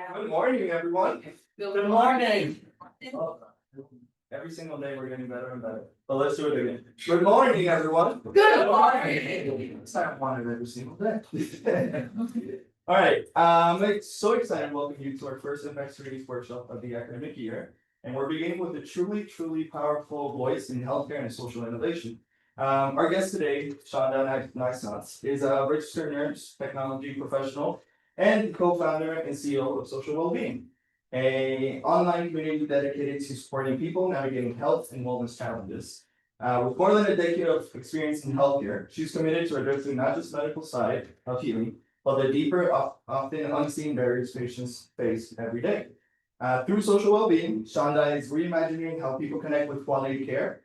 Good morning, everyone. Good morning. Every single day we're getting better and better. But let's do it again. Good morning, everyone. Good morning. I wanted every single day. All right. I'm so excited to welcome you to our first Infectious Disease workshop of the academic year. And we're beginning with a truly powerful voice in healthcare and social innovation. Our guest today, Chonda Naissant, is a registered nurse, technology professional, and co-founder and CEO of Social Wellbeing, an online community dedicated to supporting people navigating health and wellness challenges. With more than a decade of experience in healthcare, she's committed to addressing not just medical side of healing, but the deeper, often unseen barriers patients face every day. Through Social Wellbeing, Chonda is reimagining how people connect with quality care,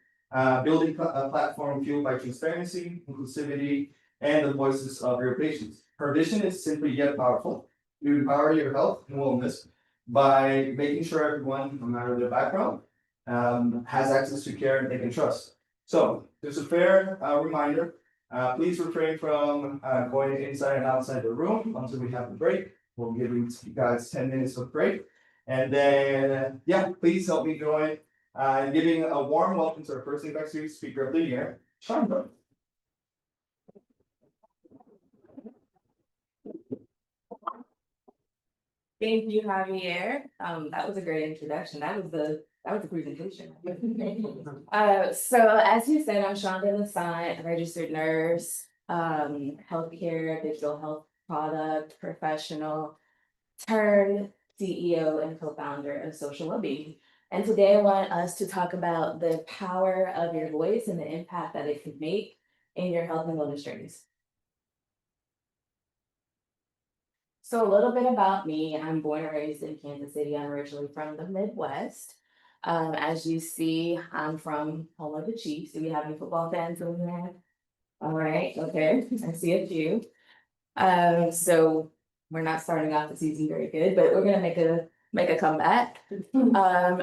building a platform fueled by transparency, inclusivity, and the voices of your patients. Her vision is simply yet powerful: to empower your health and wellness by making sure everyone, no matter their background, has access to care they can trust. So, just a fair reminder, please refrain from going inside and outside the room until we have the break. We'll give you guys 10 minutes of break. And then, please help me join in giving a warm welcome to our first Infectious Speaker of the Year, Chonda. Thank you, Javier. That was a great introduction. That was the presentation. So as you said, I'm Chonda Naissant, registered nurse, healthcare, digital health product professional, turned CEO and co-founder of Social Wellbeing. And today I want us to talk about the power of your voice and the impact that it can make in your health and wellness journeys. So a little bit about me. I'm born and raised in Kansas City. I'm originally from the Midwest. As you see, I'm from home of the Chiefs. Do we have any football fans in there? All right, okay, I see a few. So we're not starting off the season very good, but we're gonna make a comeback.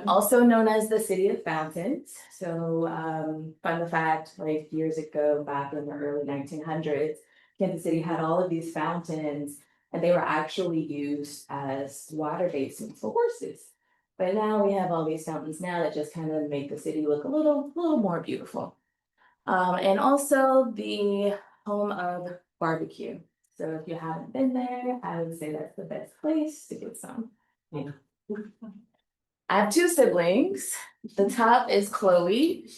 Also known as the City of Fountains. So fun fact, like years ago, back in the early 1900s, Kansas City had all of these fountains, and they were actually used as water basins for horses. But now we have all these fountains now that just kind of make the city look a little more beautiful. And also the home of barbecue. So if you haven't been there, I would say that's the best place to get some. I have two siblings. The top is Chloe.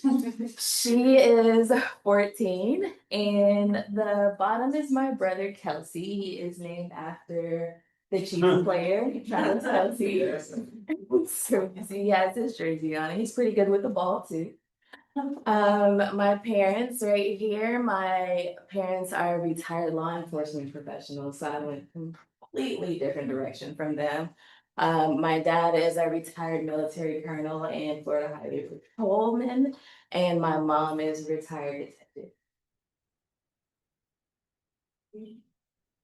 She is 14. And the bottom is my brother Kelsey. He is named after the Chiefs player, Travis Kelsey. So you see, he has his jersey on. He's pretty good with the ball too. My parents right here, my parents are retired law enforcement professionals, so I went completely different direction from them. My dad is a retired military colonel and Florida Highway Patrolman, and my mom is a retired detective.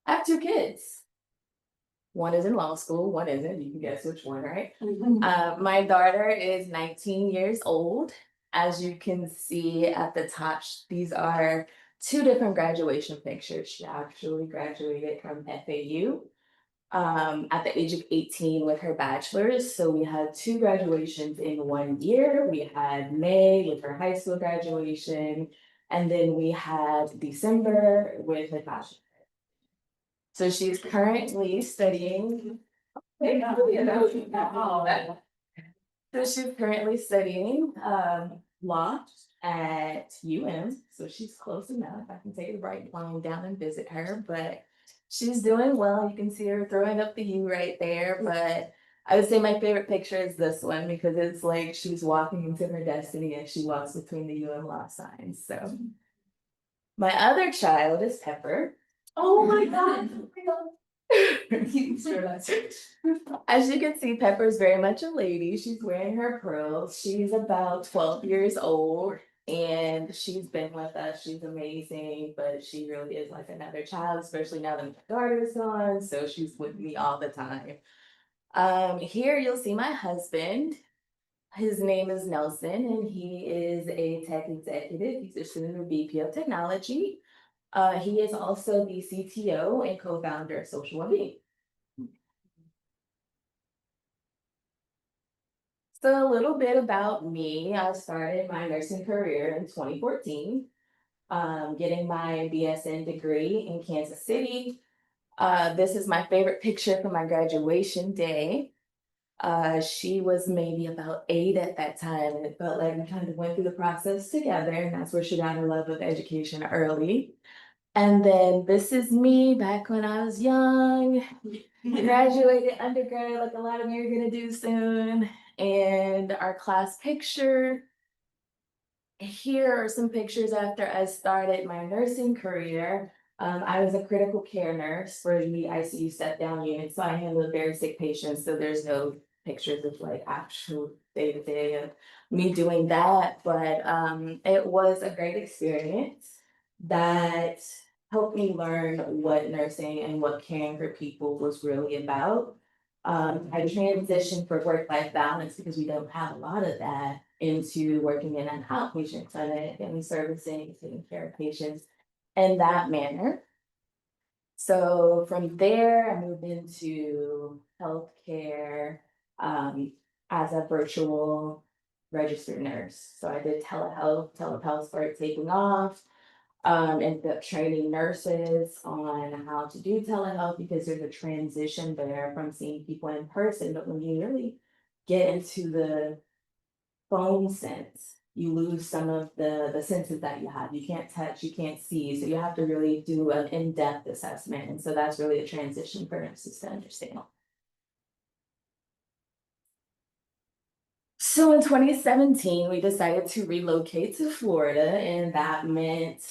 I have two kids. One is in law school, one isn't. You can guess which one, right? My daughter is 19 years old. As you can see at the top, these are two different graduation pictures. She actually graduated from FAU at the age of 18 with her bachelor's. So we had two graduations in 1 year. We had May with her high school graduation, and then we had December with her bachelor's. So she's currently studying. So she's currently studying law at so she's close enough. I can take the right line down and visit her, but she's doing well. You can see her throwing up the U right there, but I would say my favorite picture is this one because it's like she's walking into her destiny as she walks between the U law signs. So my other child is Pepper. Oh my God. As you can see, Pepper is very much a lady. She's wearing her pearls. She's about 12 years old and she's been with us. She's amazing, but she really is like another child, especially now that my daughter is gone. So she's with me all the time. Here you'll see my husband. His name is Nelson and he is a tech executive. He's a senior VP of technology. He is also the CTO and co-founder of Social Wellbeing. So a little bit about me. I started my nursing career in 2014, getting my BSN degree in Kansas City. This is my favorite picture from my graduation day. She was maybe about 8 at that time, and it felt like we kind of went through the process together, and that's where she got her love of education early. And then this is me back when I was young, graduated undergrad, like a lot of you are gonna do soon. And our class picture. Here are some pictures after I started my nursing career. I was a critical care nurse for the ICU step down unit, so I handled very sick patients. So there's no pictures of like actual day to day of me doing that, but it was a great experience that helped me learn what nursing and what caring for people was really about. I transitioned for work-life balance because we don't have a lot of that into working in an outpatient clinic and servicing, taking care of patients in that manner. So from there, I moved into healthcare as a virtual registered nurse. So I did telehealth. Telehealth started taking off. Ended up training nurses on how to do telehealth because there's a transition there from seeing people in person. But when you really get into the phone sense, you lose some of the senses that you have. You can't touch, you can't see. So you have to really do an in-depth assessment. And so that's really a transition for nurses to understand. So in 2017, we decided to relocate to Florida, and that meant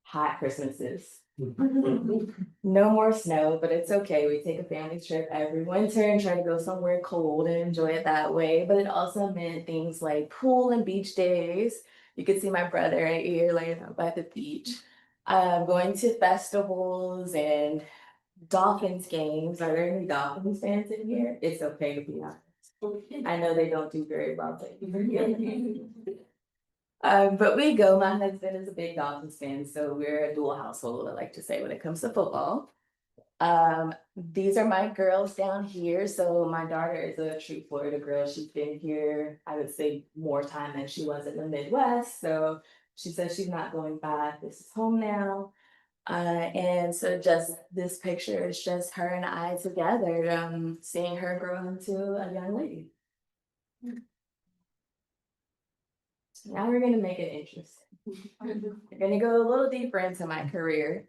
hot Christmases. No more snow, but it's okay. We take a family trip every winter and try to go somewhere cold and enjoy it that way. But it also meant things like pool and beach days. You could see my brother right here laying out by the beach. Going to festivals and Dolphins games. Are there any Dolphins fans in here? It's okay to be honest. I know they don't do very well, but but we go. My husband is a big Dolphins fan, so we're a dual household, I like to say, when it comes to football. These are my girls down here. So my daughter is a true Florida girl. She's been here, I would say, more time than she was in the Midwest. So she says she's not going back. This is home now. And so just this picture is just her and I together, seeing her grow into a young lady. Now we're gonna make it interesting. We're gonna go a little deeper into my career.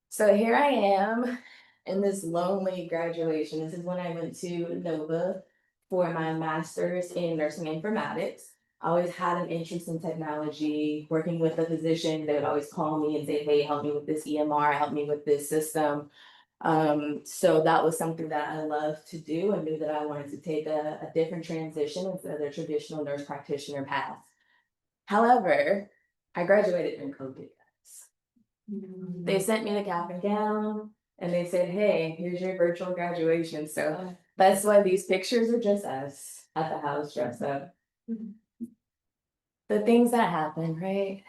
So here I am in this lonely graduation. This is when I went to Nova for my master's in nursing informatics. I always had an interest in technology, working with a physician. They would always call me and say, hey, help me with this EMR, help me with this system. So that was something that I loved to do and knew that I wanted to take a different transition instead of the traditional nurse practitioner path. However, I graduated in COVID. They sent me the cap and gown and they said, hey, here's your virtual graduation. So that's why these pictures are just us at the house dressed up. The things that happen, right?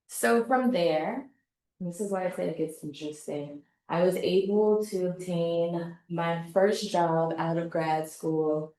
So from there, this is why I said it gets interesting. I was able to obtain my first job out of grad school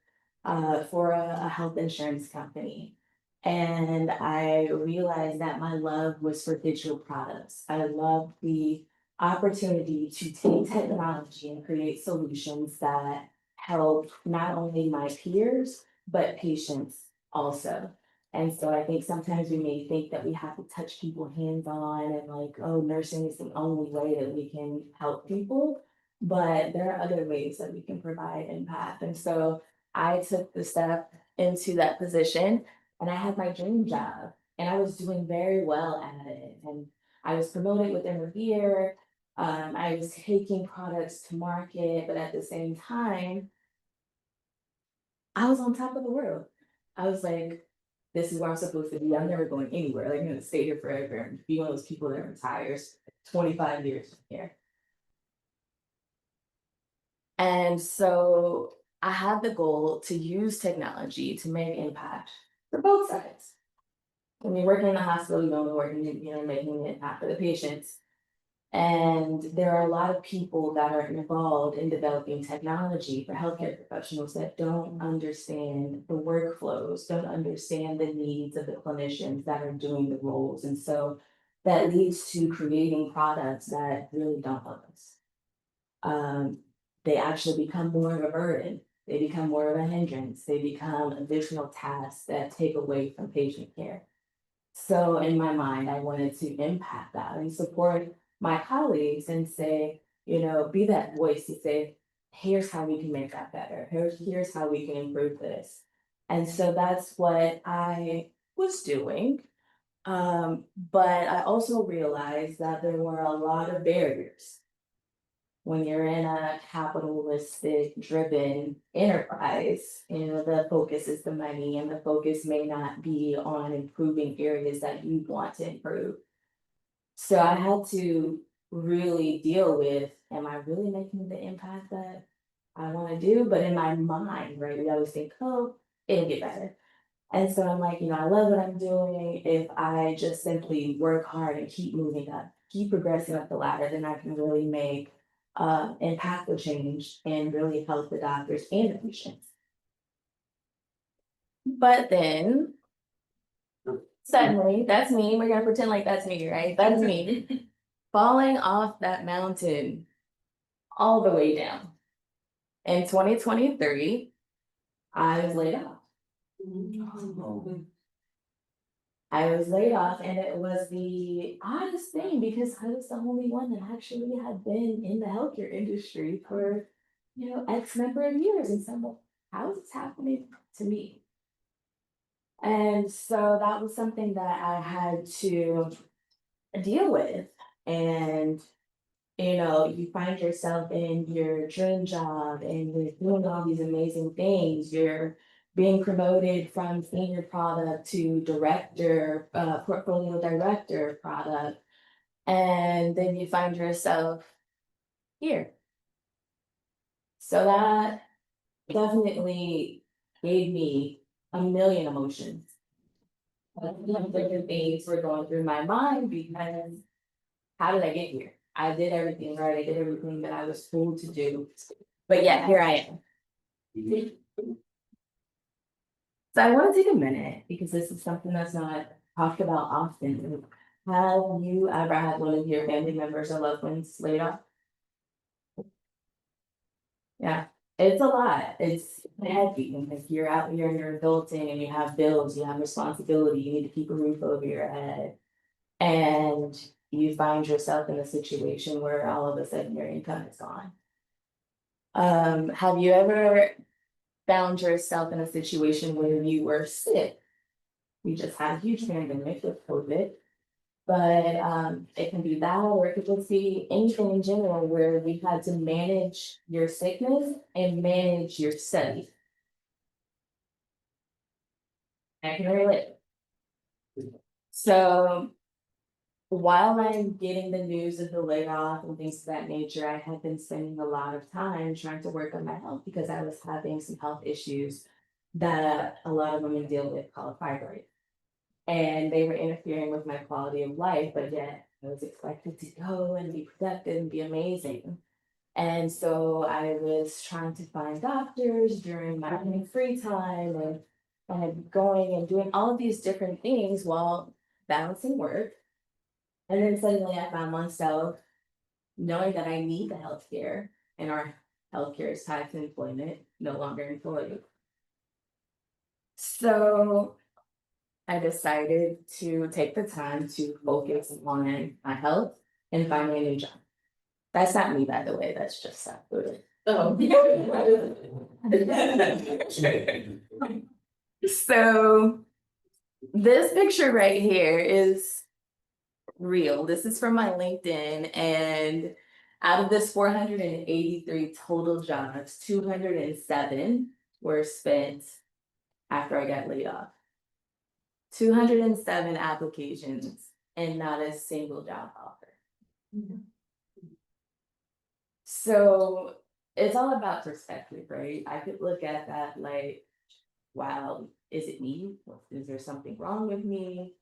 for a health insurance company. And I realized that my love was for digital products. I loved the opportunity to take technology and create solutions that help not only my peers, but patients also. And so I think sometimes we may think that we have to touch people hands on and like, oh, nursing is the only way that we can help people. But there are other ways that we can provide impact. And so I took the step into that position and I had my dream job and I was doing very well at it. And I was promoted within a year. I was taking products to market, but at the same time, I was on top of the world. I was like, this is where I'm supposed to be. I'm never going anywhere. Like, I'm gonna stay here forever and be one of those people that retires 25 years from here. And so I had the goal to use technology to make impact for both sides. When you're working in the hospital, you're only working, making an impact for the patients. And there are a lot of people that are involved in developing technology for healthcare professionals that don't understand the workflows, don't understand the needs of the clinicians that are doing the roles. And so that leads to creating products that really don't help us. They actually become more of a burden. They become more of a hindrance. They become additional tasks that take away from patient care. So in my mind, I wanted to impact that and support my colleagues and say, be that voice to say, here's how we can make that better. Here's how we can improve this. And so that's what I was doing. But I also realized that there were a lot of barriers when you're in a capitalistic driven enterprise. The focus is the money, and the focus may not be on improving areas that you want to improve. So I had to really deal with, am I really making the impact that I want to do? But in my mind, right, we always think, oh, it'll get better. And so I'm like, I love what I'm doing. If I just simply work hard and keep moving up, keep progressing up the ladder, then I can really make impactful change and really help the doctors and the patients. But then suddenly, that's me. We're gonna pretend like that's me, right? That's me falling off that mountain all the way down. In 2023, I was laid off. I was laid off, and it was the oddest thing because I was the only one that actually had been in the healthcare industry for, X number of years. And so I'm like, how is this happening to me? And so that was something that I had to deal with. And you find yourself in your dream job and you're doing all these amazing things. You're being promoted from senior product to director, portfolio director product. And then you find yourself here. So that definitely gave me a million emotions. Different things were going through my mind because how did I get here? I did everything right. I did everything that I was told to do. But yeah, here I am. So I want to take a minute because this is something that's not talked about often. Have you ever had one of your family members or loved ones laid off? Yeah, it's a lot. It's heavy. And if you're out here and you're adulting and you have bills, you have responsibility, you need to keep a roof over your head. And you find yourself in a situation where all of a sudden your income is gone. Have you ever found yourself in a situation where you were sick? We just had a huge pandemic with COVID, but it can be that, or it could just be anything in general where we had to manage your sickness and manage your study. I can relate. So while I'm getting the news of the layoff and things of that nature, I had been spending a lot of time trying to work on my health because I was having some health issues that a lot of women deal with called fibroids. And they were interfering with my quality of life, but yet I was expected to go and be productive and be amazing. And so I was trying to find doctors during my free time and going and doing all of these different things while balancing work. And then suddenly I found myself knowing that I need the healthcare and our healthcare is tied to employment, no longer employed. So I decided to take the time to focus on my health and find me a new job. That's not me, by the way, that's just Seth. Oh. So this picture right here is real. This is from my LinkedIn, and out of this 483 total jobs, 207 were spent after I got laid off. 207 applications and not a single job offer. So it's all about perspective, right? I could look at that like, wow, is it me? Is there something wrong with me?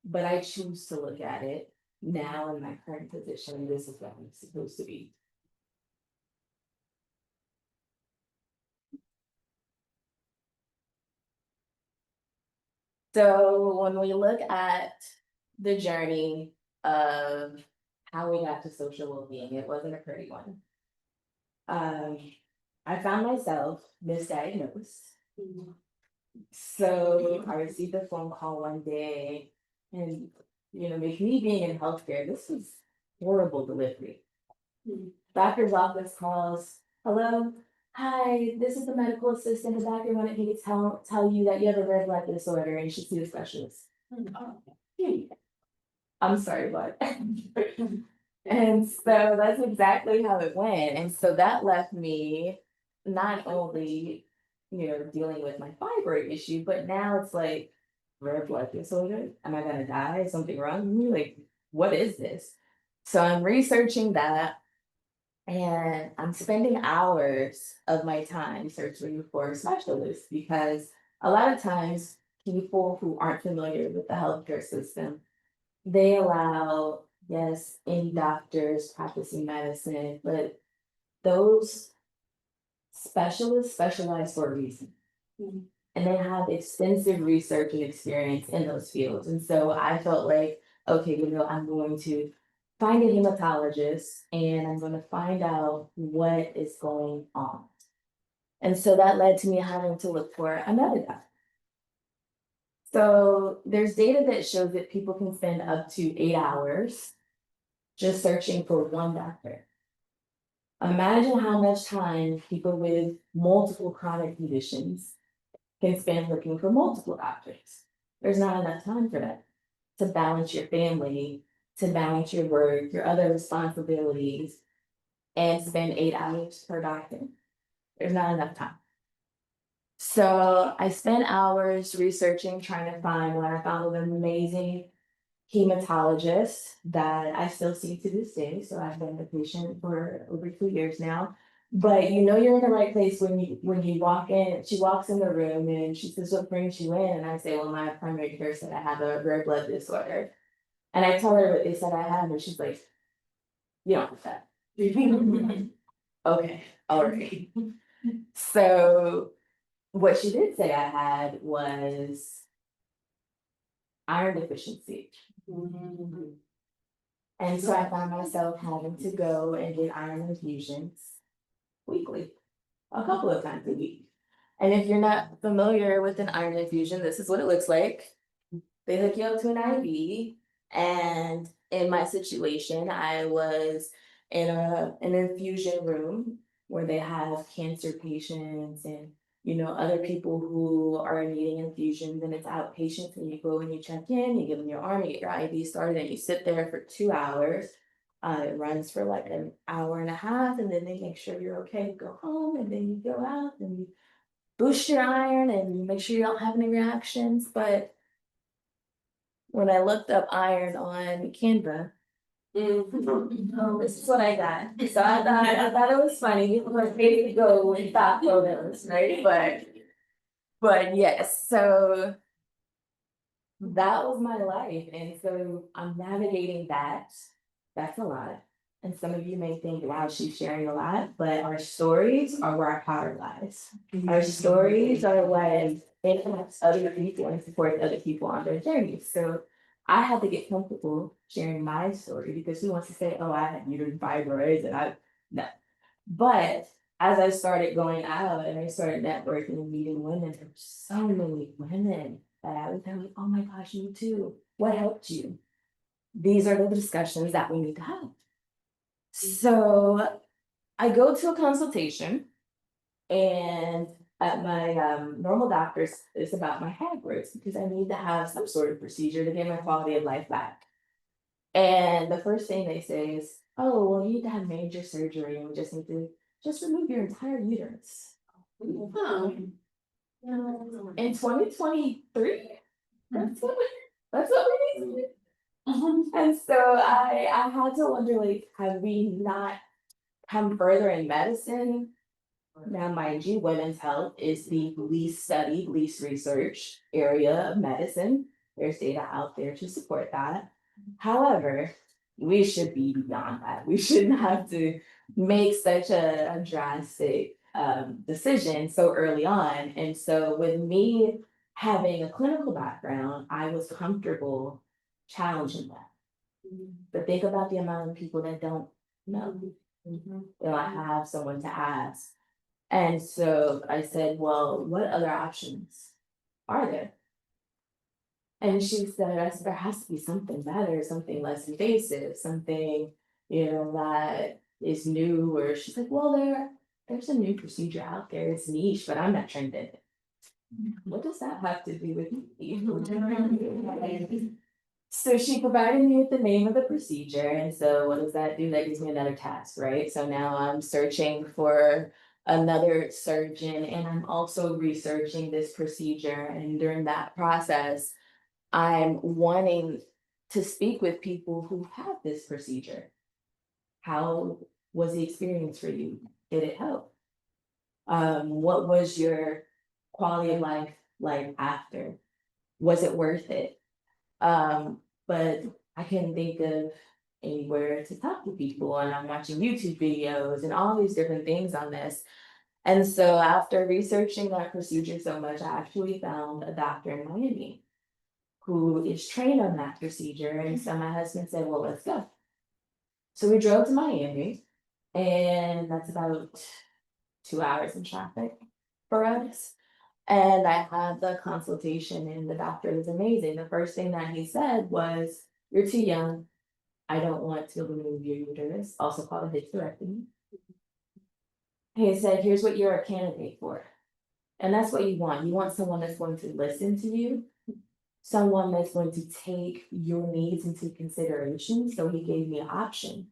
But I choose to look at it now in my current position, this is what I'm supposed to be. So when we look at the journey of how we got to social well-being, it wasn't a pretty one. I found myself misdiagnosed. So I received a phone call one day, and with me being in healthcare, this was horrible delivery. Doctor's office calls, hello, hi, this is the medical assistant. The doctor wanted me to tell you that you have a red blood disorder and you should see a specialist. I'm sorry, what? And so that's exactly how it went. And so that left me not only, dealing with my fibroid issue, but now it's like rare blood disorder. Am I gonna die? Is something wrong with me? Like, what is this? So I'm researching that, and I'm spending hours of my time searching for specialists because a lot of times people who aren't familiar with the healthcare system, they allow, yes, any doctors practicing medicine, but those specialists specialize for a reason. And they have extensive research and experience in those fields. And so I felt like, okay, I'm going to find a hematologist and I'm going to find out what is going on. And so that led to me having to look for another doctor. So there's data that shows that people can spend up to 8 hours just searching for one doctor. Imagine how much time people with multiple chronic conditions can spend looking for multiple doctors. There's not enough time for that to balance your family, to balance your work, your other responsibilities, and spend 8 hours per doctor. There's not enough time. So I spent hours researching, trying to find one. I found an amazing hematologist that I still see to this day. So I've been a patient for over 2 years now. But you're in the right place when you walk in. She walks in the room and she says, "What brings you in?" And I say, "Well, my primary care said I have a rare blood disorder." And I tell her what they said I have, and she's like, "You don't have that." Okay, all right. So what she did say I had was iron deficiency. And so I found myself having to go and get iron infusions weekly, a couple of times a week. And if you're not familiar with an iron infusion, this is what it looks like. They hook you up to an IV. And in my situation, I was in an infusion room where they have cancer patients and other people who are needing infusions, and it's outpatients, and you go and you check in, you give them your arm, you get your IV started, and you sit there for 2 hours. It runs for like an hour and a half, and then they make sure you're okay to go home, and then you go out and you boost your iron and you make sure you don't have any reactions. But when I looked up iron on Canva, oh, this is what I got. So I thought it was funny. People were ready to go and thought photos, right? But yes, so that was my life. And so I'm navigating that. That's a lot. And some of you may think, wow, she's sharing a lot, but our stories are where our power lies. Our stories are what impacts other people and supports other people on their journeys. So I had to get comfortable sharing my story because who wants to say, oh, I had uterine fibroids and no. But as I started going out and I started networking and meeting women, there were so many women that I was like, oh my gosh, you too. What helped you? These are the discussions that we need to have. So I go to a consultation, and at my normal doctor's, it's about my fibroids because I need to have some sort of procedure to get my quality of life back. And the first thing they say is, oh, well, you need to have major surgery and we just need to just remove your entire uterus. Huh. In 2023, that's what we need to do. And so I had to wonder, like, have we not come further in medicine? Now, mind you, women's health is the least studied, least researched area of medicine. There's data out there to support that. However, we should be beyond that. We shouldn't have to make such a drastic decision so early on. And so with me having a clinical background, I was comfortable challenging that. But think about the amount of people that don't know. They don't have someone to ask. And so I said, well, what other options are there? And she said, I said, there has to be something better, something less invasive, something, that is new. Or she's like, well, there's a new procedure out there. It's niche, but I'm not trained in it. What does that have to do with me? So she provided me with the name of the procedure. And so what does that do? That gives me another task, right? So now I'm searching for another surgeon and I'm also researching this procedure. And during that process, I'm wanting to speak with people who have this procedure. How was the experience for you? Did it help? What was your quality of life like after? Was it worth it? But I couldn't think of anywhere to talk to people, and I'm watching YouTube videos and all these different things on this. And so after researching that procedure so much, I actually found a doctor in Miami who is trained on that procedure. And so my husband said, well, let's go. So we drove to Miami, and that's about 2 hours in traffic for us. And I had the consultation, and the doctor was amazing. The first thing that he said was, you're too young. I don't want to remove your uterus, also called a hysterectomy. He said, here's what you're a candidate for. And that's what you want. You want someone that's going to listen to you, someone that's going to take your needs into consideration. So he gave me options.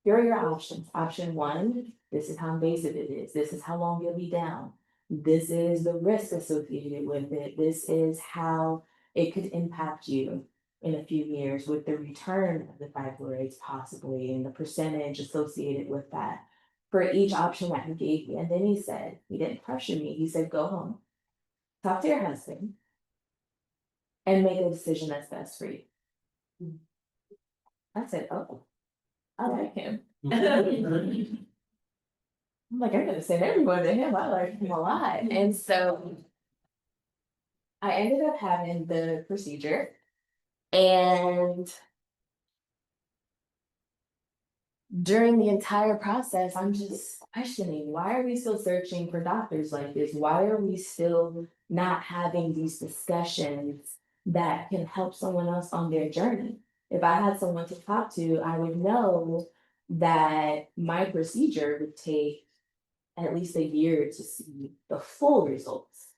Here are your options. Option one, this is how invasive it is. This is how long you'll be down. This is the risk associated with it. This is how it could impact you in a few years with the return of the fibroids possibly and the percentage associated with that for each option that he gave me. And then he said, he didn't pressure me. He said, go home, talk to your husband and make a decision that's best for you. I said, oh, I like him. I'm like, I'm gonna send everyone to him. I like him a lot. And so I ended up having the procedure, and during the entire process, I'm just questioning, why are we still searching for doctors like this? Why are we still not having these discussions that can help someone else on their journey? If I had someone to talk to, I would know that my procedure would take at least a year to see the full results.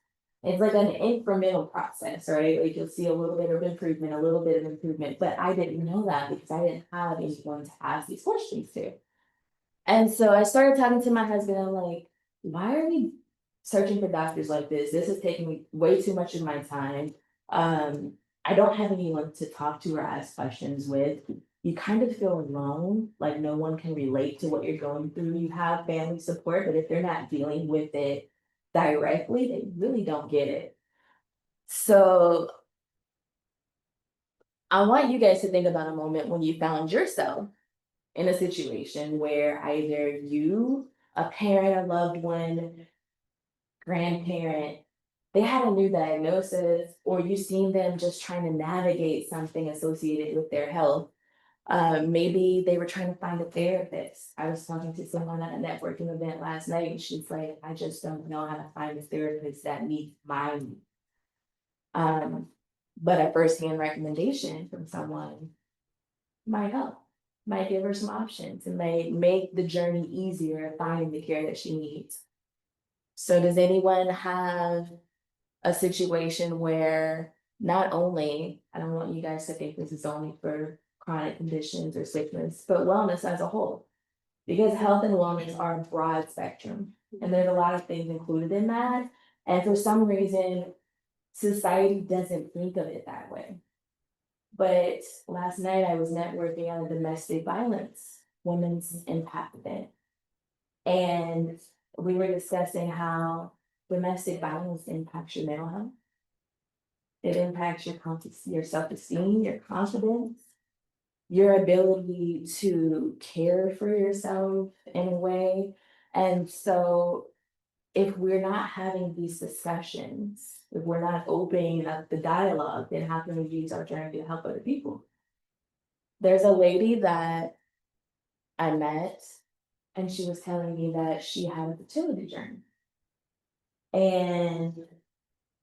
It's like an incremental process, right? Like you'll see a little bit of improvement, a little bit of improvement, but I didn't know that because I didn't have anyone to ask these questions to. And so I started talking to my husband. I'm like, why are we searching for doctors like this? This is taking me way too much of my time. I don't have anyone to talk to or ask questions with. You kind of feel alone, like no one can relate to what you're going through. You have family support, but if they're not dealing with it directly, they really don't get it. So I want you guys to think about a moment when you found yourself in a situation where either you, a parent, a loved one, grandparent, they had a new diagnosis, or you seen them just trying to navigate something associated with their health. Maybe they were trying to find a therapist. I was talking to someone at a networking event last night, and she's like, I just don't know how to find a therapist that meets my needs. But a firsthand recommendation from someone might help, might give her some options, and may make the journey easier of finding the care that she needs. So does anyone have a situation where not only, I don't want you guys to think this is only for chronic conditions or sickness, but wellness as a whole? Because health and wellness are a broad spectrum, and there's a lot of things included in that. And for some reason, society doesn't think of it that way. But last night I was networking on a domestic violence, women's empowerment. And we were discussing how domestic violence impacts your mental health. It impacts your self-esteem, your confidence. your ability to care for yourself in a way. And so if we're not having these discussions, if we're not opening up the dialogue, then how can we use our journey to help other people? There's a lady that I met, and she was telling me that she had a fertility journey. And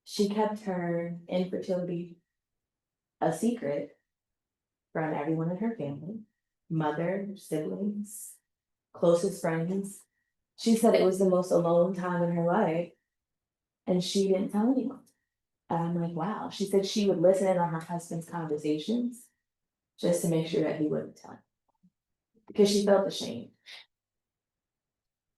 she kept her infertility a secret from everyone in her family, mother, siblings, closest friends. She said it was the most alone time in her life, and she didn't tell anyone. And I'm like, wow. She said she would listen in on her husband's conversations just to make sure that he wouldn't tell her because she felt ashamed.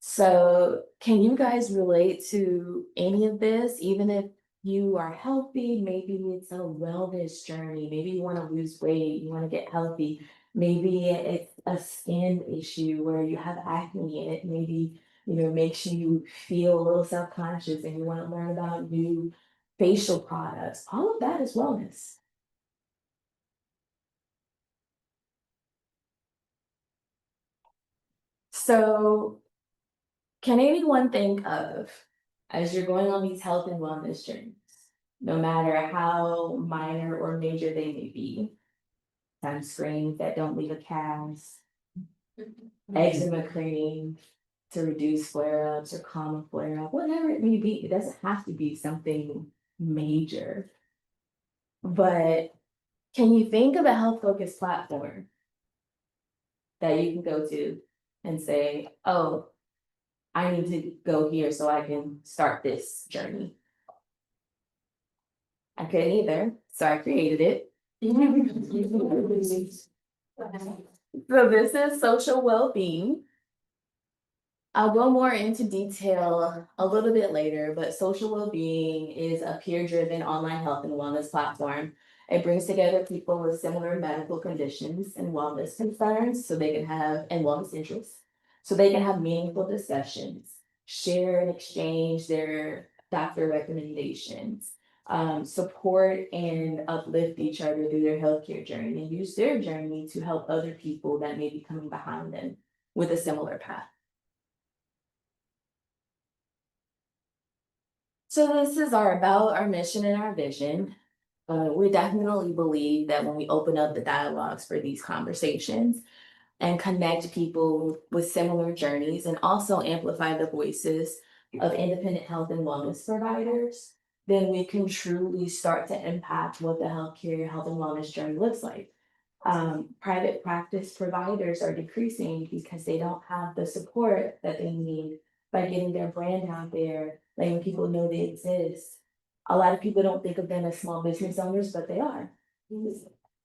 So, can you guys relate to any of this? Even if you are healthy, maybe it's a wellness journey, maybe you want to lose weight, you want to get healthy, maybe it's a skin issue where you have acne and it maybe, makes you feel a little self-conscious and you want to learn about new facial products. All of that is wellness. So, can anyone think of, as you're going on these health and wellness journeys, no matter how minor or major they may be, sunscreens that don't leave a cast, eczema cream to reduce flare-ups or calm a flare-up, whatever it may be, it doesn't have to be something major. But can you think of a health-focused platform that you can go to and say, oh, I need to go here so I can start this journey? I couldn't either, so I created it. So this is Social Wellbeing. I'll go more into detail a little bit later, but Social Wellbeing is a peer-driven online health and wellness platform. It brings together people with similar medical conditions and wellness concerns so they can have, and wellness interests, so they can have meaningful discussions, share and exchange their doctor recommendations, support and uplift each other through their healthcare journey and use their journey to help other people that may be coming behind them with a similar path. So this is our mission and our vision. We definitely believe that when we open up the dialogues for these conversations and connect people with similar journeys and also amplify the voices of independent health and wellness providers, then we can truly start to impact what the healthcare, health and wellness journey looks like. Private practice providers are decreasing because they don't have the support that they need by getting their brand out there, letting people know they exist. A lot of people don't think of them as small business owners, but they are.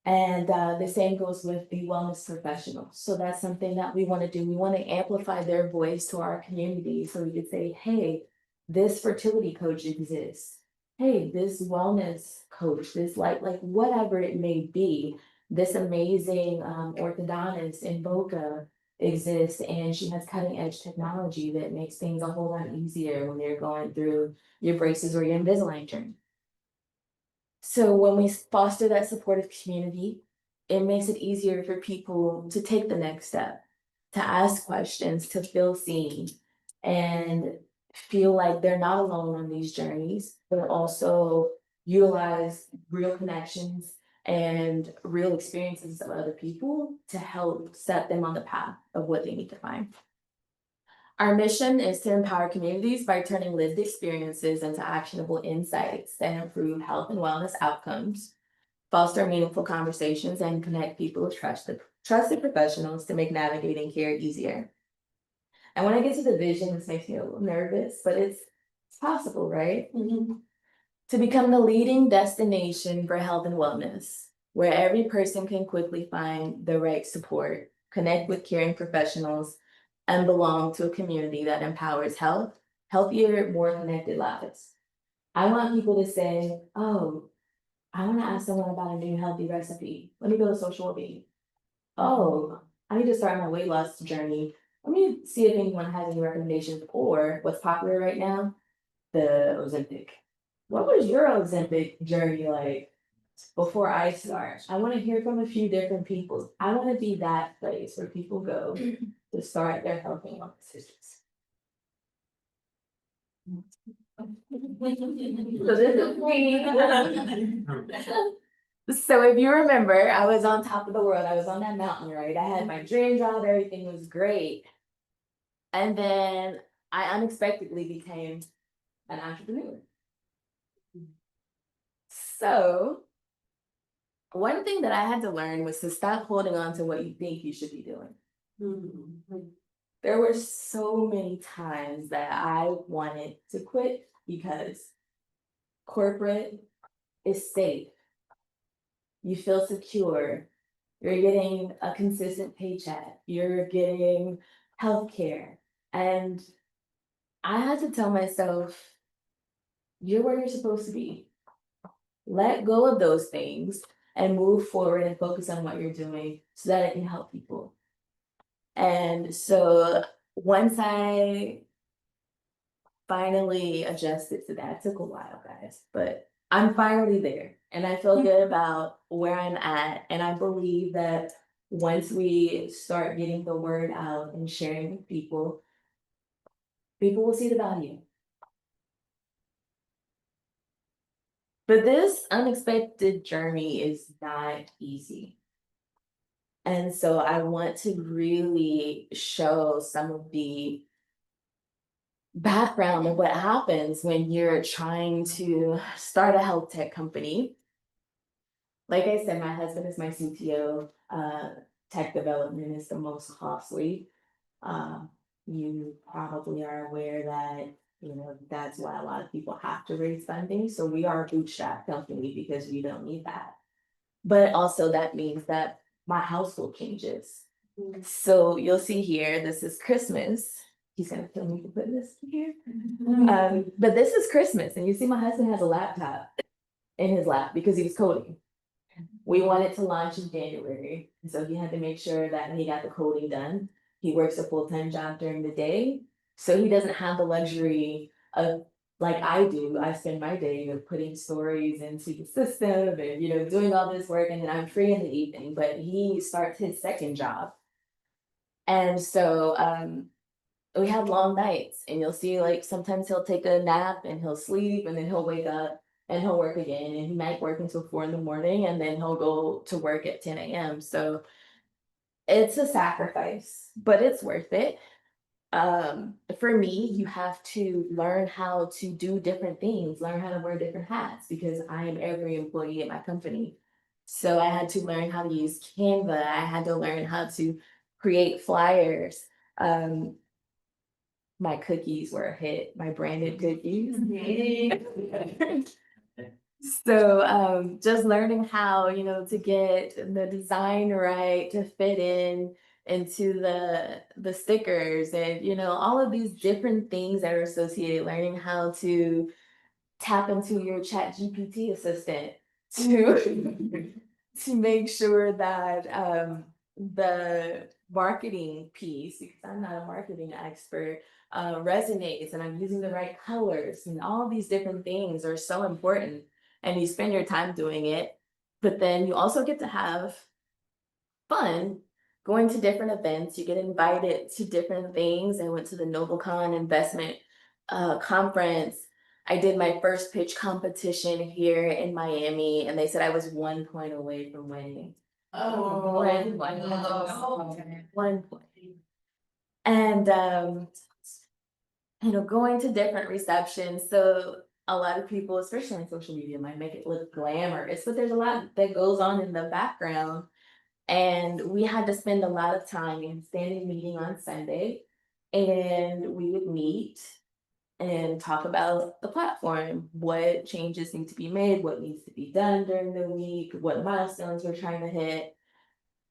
And the same goes with the wellness professionals. So that's something that we want to do. We want to amplify their voice to our community so we could say, hey, this fertility coach exists. Hey, this wellness coach, this like whatever it may be, this amazing orthodontist in Boca exists, and she has cutting edge technology that makes things a whole lot easier when you're going through your braces or your Invisalign journey. So when we foster that supportive community, it makes it easier for people to take the next step, to ask questions, to feel seen, and feel like they're not alone on these journeys, but also utilize real connections and real experiences of other people to help set them on the path of what they need to find. Our mission is to empower communities by turning lived experiences into actionable insights that improve health and wellness outcomes, foster meaningful conversations, and connect people with trusted professionals to make navigating care easier. And when I get to the vision, this makes me a little nervous, but it's possible, right? To become the leading destination for health and wellness, where every person can quickly find the right support, connect with caring professionals, and belong to a community that empowers healthier, more connected lives. I want people to say, oh, I want to ask someone about a new healthy recipe. Let me go to Social Wellbeing. Oh, I need to start my weight loss journey. Let me see if anyone has any recommendations, or what's popular right now, the Ozempic. What was your Ozempic journey like? before I start. I want to hear from a few different people. I want to be that place where people go to start their health and wellness decisions. So this is me. So if you remember, I was on top of the world. I was on that mountain, right? I had my dream job, everything was great. And then I unexpectedly became an entrepreneur. So one thing that I had to learn was to stop holding on to what you think you should be doing. There were so many times that I wanted to quit because corporate is safe. You feel secure. You're getting a consistent paycheck. You're getting healthcare. And I had to tell myself, you're where you're supposed to be. Let go of those things and move forward and focus on what you're doing so that it can help people. And so once I finally adjusted to that, it took a while, guys, but I'm finally there and I feel good about where I'm at. And I believe that once we start getting the word out and sharing with people, people will see the value. But this unexpected journey is not easy. And so I want to really show some of the background of what happens when you're trying to start a health tech company. Like I said, my husband is my CTO. Tech development is the most costly. You probably are aware that, that's why a lot of people have to raise funding. So we are a bootstrap company because we don't need that. But also that means that my household changes. So you'll see here, this is Christmas. He's gonna kill me for putting this here. But this is Christmas, and you see my husband has a laptop in his lap because he was coding. We wanted to launch in January, and so he had to make sure that he got the coding done. He works a full-time job during the day, so he doesn't have the luxury of, like I do. I spend my day, putting stories into the system and doing all this work, and then I'm free in the evening. But he starts his second job, and so we have long nights, and you'll see like sometimes he'll take a nap and he'll sleep, and then he'll wake up and he'll work again, and he might work until 4 in the morning, and then he'll go to work at 10 a.m. So it's a sacrifice, but it's worth it. For me, you have to learn how to do different things, learn how to wear different hats, because I am every employee at my company. So I had to learn how to use Canva. I had to learn how to create flyers. My cookies were a hit, my branded cookies. So just learning how, to get the design right to fit into the stickers and all of these different things that are associated, learning how to tap into your chat GPT assistant to to make sure that the marketing piece, because I'm not a marketing expert, resonates and I'm using the right colors, and all of these different things are so important, and you spend your time doing it, but then you also get to have fun going to different events. You get invited to different things. I went to the NobleCon investment conference. I did my first pitch competition here in Miami, and they said I was 1 point away from winning. Oh, one point. And going to different receptions. So a lot of people, especially on social media, might make it look glamorous, but there's a lot that goes on in the background. And we had to spend a lot of time in standing meeting on Sunday, and we would meet and talk about the platform, what changes need to be made, what needs to be done during the week, what milestones we're trying to hit,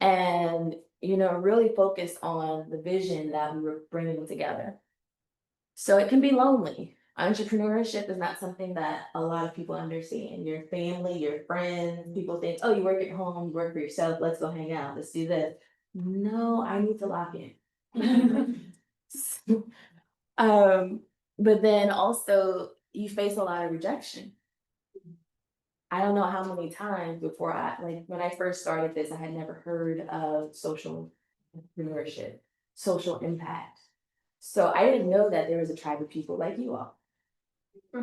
and really focus on the vision that we were bringing together. So it can be lonely. Entrepreneurship is not something that a lot of people understand. Your family, your friends, people think, oh, you work at home, you work for yourself, let's go hang out, let's do this. No, I need to lock in. But then also you face a lot of rejection. I don't know how many times before when I first started this, I had never heard of social entrepreneurship, social impact. So I didn't know that there was a tribe of people like you all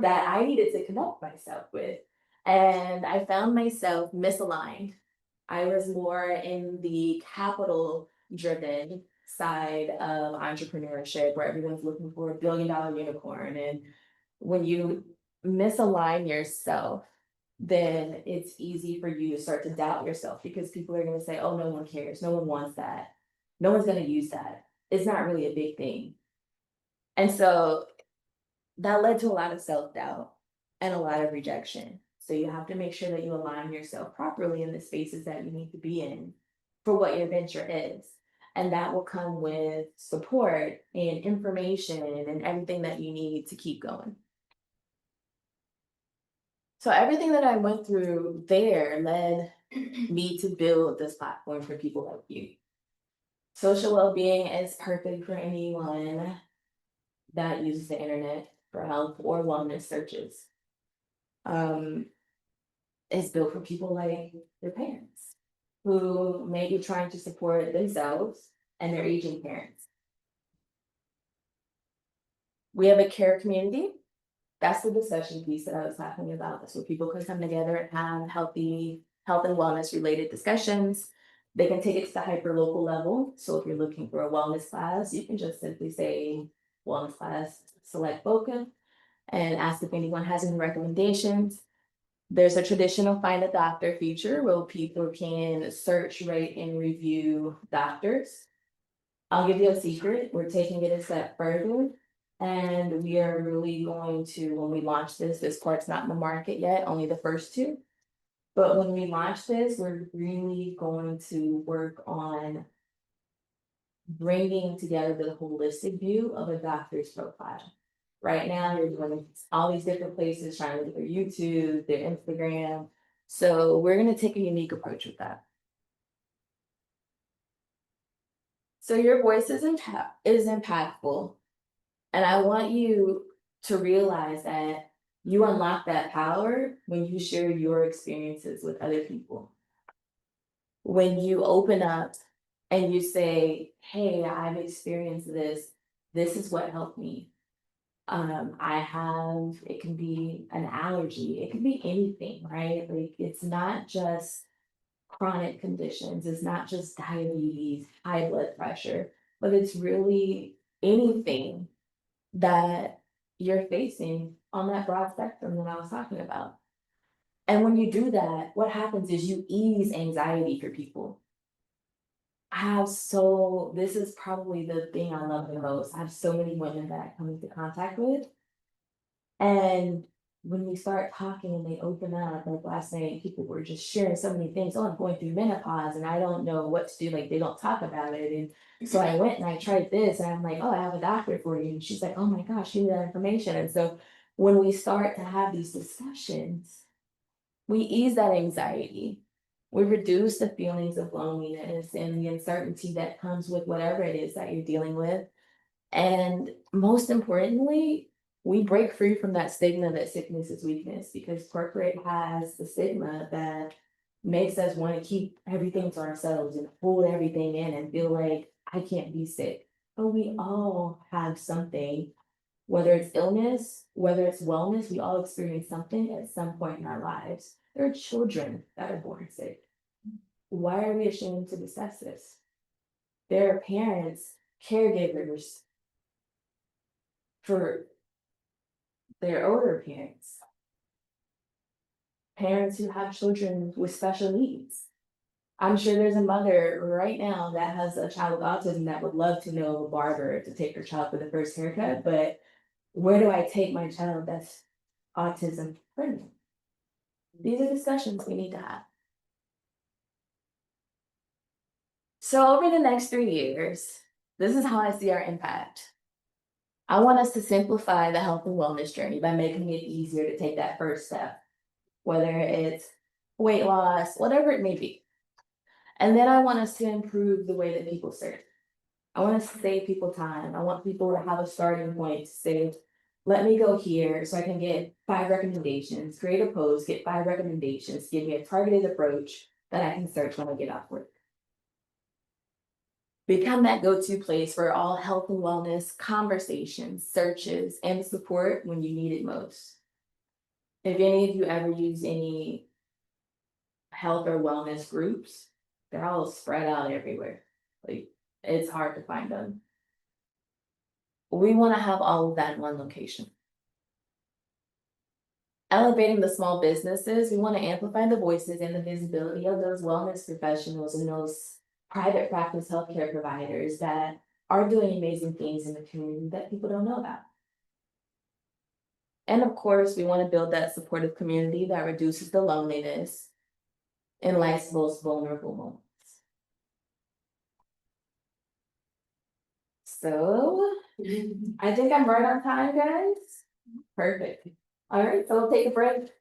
that I needed to connect myself with. And I found myself misaligned. I was more in the capital driven side of entrepreneurship where everyone's looking for a $1 billion unicorn. And when you misalign yourself, then it's easy for you to start to doubt yourself because people are going to say, oh, no one cares. No one wants that. No one's going to use that. It's not really a big thing. And so that led to a lot of self-doubt and a lot of rejection. So you have to make sure that you align yourself properly in the spaces that you need to be in for what your venture is. And that will come with support and information and everything that you need to keep going. So everything that I went through there led me to build this platform for people like you. Social Wellbeing is perfect for anyone that uses the internet for health or wellness searches. It's built for people like their parents who may be trying to support themselves and their aging parents. We have a care community. That's the discussion piece that I was talking about. That's where people can come together and have healthy health and wellness related discussions. They can take it to the hyper local level. So if you're looking for a wellness class, you can just simply say wellness class, select Boca, and ask if anyone has any recommendations. There's a traditional find a doctor feature where people can search, rate, and review doctors. I'll give you a secret. We're taking it a step further. And we are really going to, when we launch this part's not in the market yet, only the first two. But when we launch this, we're really going to work on bringing together the holistic view of a doctor's profile. Right now, you're doing all these different places, trying to look at their YouTube, their Instagram. So we're going to take a unique approach with that. So your voice is impactful. And I want you to realize that you unlock that power when you share your experiences with other people. When you open up and you say, hey, I've experienced this. This is what helped me. It can be an allergy, it can be anything, right? Like it's not just chronic conditions, it's not just diabetes, high blood pressure, but it's really anything that you're facing on that broad spectrum that I was talking about. And when you do that, what happens is you ease anxiety for people. This is probably the thing I love the most. I have so many women that I come into contact with. And when we start talking and they open up, like last night, people were just sharing so many things. Oh, I'm going through menopause and I don't know what to do. Like they don't talk about it. And so I went and I tried this and I'm like, oh, I have a doctor for you. And she's like, oh my gosh, give me that information. And so when we start to have these discussions, we ease that anxiety. We reduce the feelings of loneliness and the uncertainty that comes with whatever it is that you're dealing with. And most importantly, we break free from that stigma that sickness is weakness because corporate has the stigma that makes us want to keep everything to ourselves and hold everything in and feel like I can't be sick. But we all have something, whether it's illness, whether it's wellness, we all experience something at some point in our lives. There are children that are born sick. Why are we ashamed to discuss this? There are parents, caregivers for their older parents, parents who have children with special needs. I'm sure there's a mother right now that has a child with autism that would love to know a barber to take her child for the first haircut, but where do I take my child that's autism friendly? These are discussions we need to have. So over the next 3 years, this is how I see our impact. I want us to simplify the health and wellness journey by making it easier to take that first step, whether it's weight loss, whatever it may be. And then I want us to improve the way that people search. I want to save people time. I want people to have a starting point to say, let me go here so I can get 5 recommendations, create a post, get 5 recommendations, give me a targeted approach that I can search when I get off work. Become that go-to place for all health and wellness conversations, searches, and support when you need it most. If any of you ever use any health or wellness groups, they're all spread out everywhere. Like, it's hard to find them. We want to have all of that in one location. Elevating the small businesses, we want to amplify the voices and the visibility of those wellness professionals and those private practice healthcare providers that are doing amazing things in the community that people don't know about. And of course, we want to build that supportive community that reduces the loneliness in life's most vulnerable moments. So I think I'm right on time, guys. Perfect. All right, so we'll take a break.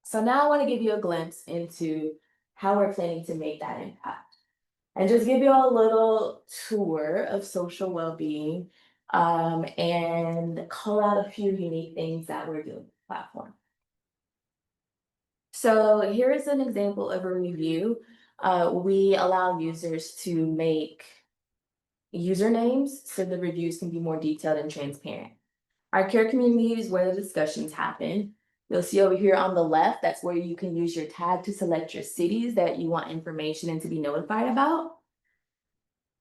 So now I want to give you a glimpse into how we're planning to make that impact. And just give you a little tour of social well-being, and call out a few unique things that we're doing on the platform. So here is an example of a review. We allow users to make usernames so the reviews can be more detailed and transparent. Our care community is where the discussions happen. You'll see over here on the left, that's where you can use your tag to select your cities that you want information and to be notified about.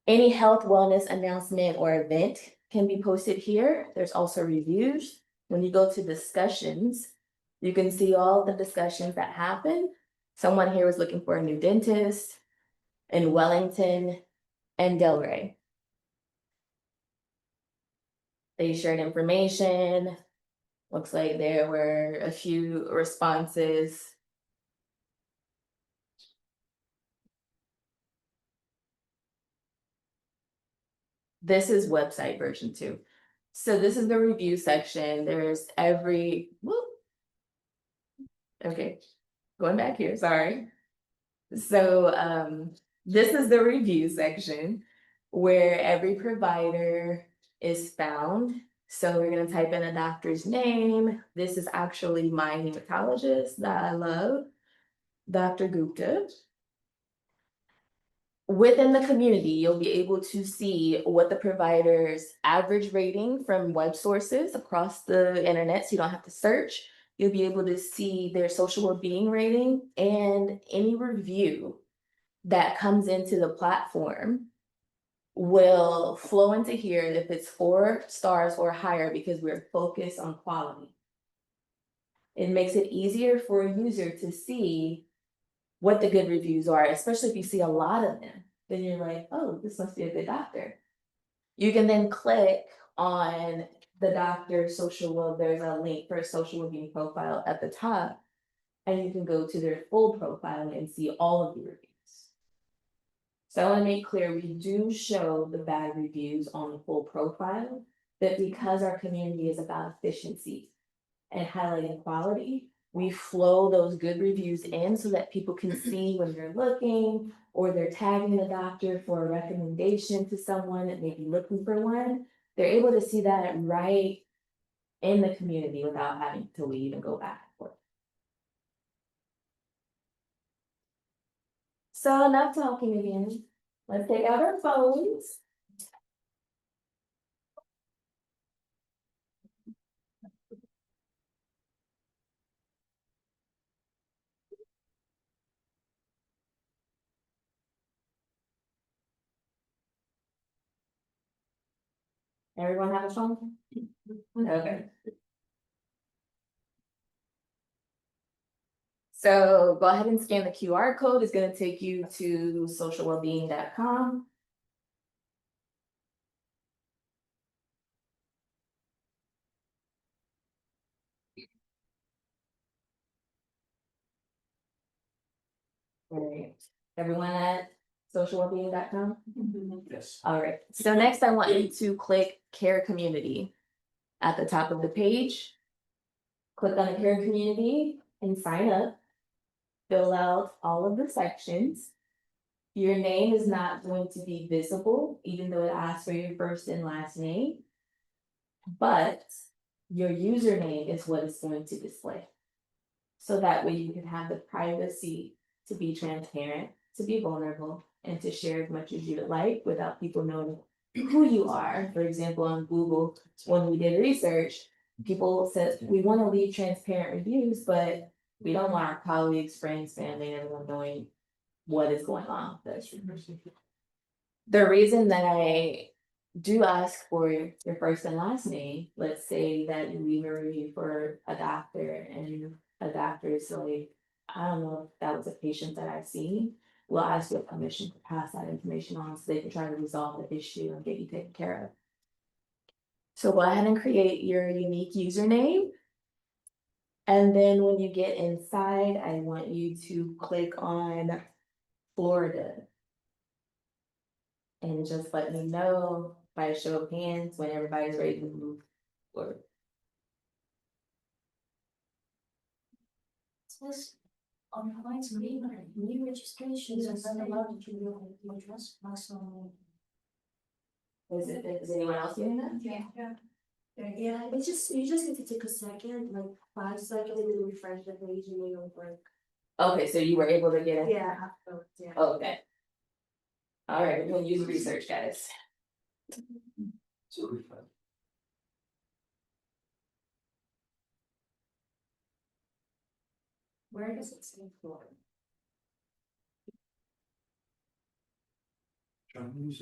Any health, wellness announcement or event can be posted here. There's also reviews. When you go to discussions, you can see all the discussions that happen. Someone here was looking for a new dentist in Wellington and Delray. They shared information. Looks like there were a few responses. This is website version 2. So this is the review section. There's okay, going back here, sorry. So this is the review section where every provider is found. So we're gonna type in a doctor's name. This is actually my hematologist that I love, Dr. Gupta. Within the community, you'll be able to see what the provider's average rating from web sources across the internet, so you don't have to search. You'll be able to see their social well-being rating and any review that comes into the platform will flow into here if it's 4 stars or higher because we're focused on quality. It makes it easier for a user to see what the good reviews are, especially if you see a lot of them. Then you're like, oh, this must be a good doctor. You can then click on the doctor's there's a link for a social well-being profile at the top, and you can go to their full profile and see all of the reviews. So I want to make clear, we do show the bad reviews on the full profile, but because our community is about efficiency and highlighting quality, we flow those good reviews in so that people can see when they're looking or they're tagging the doctor for a recommendation to someone that may be looking for one. They're able to see that right in the community without having to leave and go back and forth. So enough talking again. Let's take out our phones. Everyone have a phone? Okay. So go ahead and scan the QR code. It's going to take you to socialwellbeing.com. All right. Everyone at socialwellbeing.com? Yes. All right. So next I want you to click Care Community at the top of the page. Click on the Care Community and sign up. Fill out all of the sections. Your name is not going to be visible, even though it asks for your first and last name. but your username is what is going to display. So that way you can have the privacy to be transparent, to be vulnerable, and to share as much as you would like without people knowing who you are. For example, on Google, when we did research, people said we want to leave transparent reviews, but we don't want our colleagues, friends, family, everyone knowing what is going on with us. The reason that I do ask for your first and last name, let's say that you leave a review for a doctor and a doctor is like, I don't know if that was a patient that I've seen. We'll ask your permission to pass that information on so they can try to resolve the issue and get you taken care of. So go ahead and create your unique username. And then when you get inside, I want you to click on Florida. And just let me know by a show of hands when everybody's ready to move forward. Says on client's name, new registrations are not allowed to your address maximum. Is anyone else doing that? Yeah, it's just, you just need to take a second, like 5 seconds to refresh the page and it'll work. Okay, so you were able to get it? Yeah, afterwards, yeah. Okay. All right, we'll use research, guys. Super fun. Where does it say Florida? How many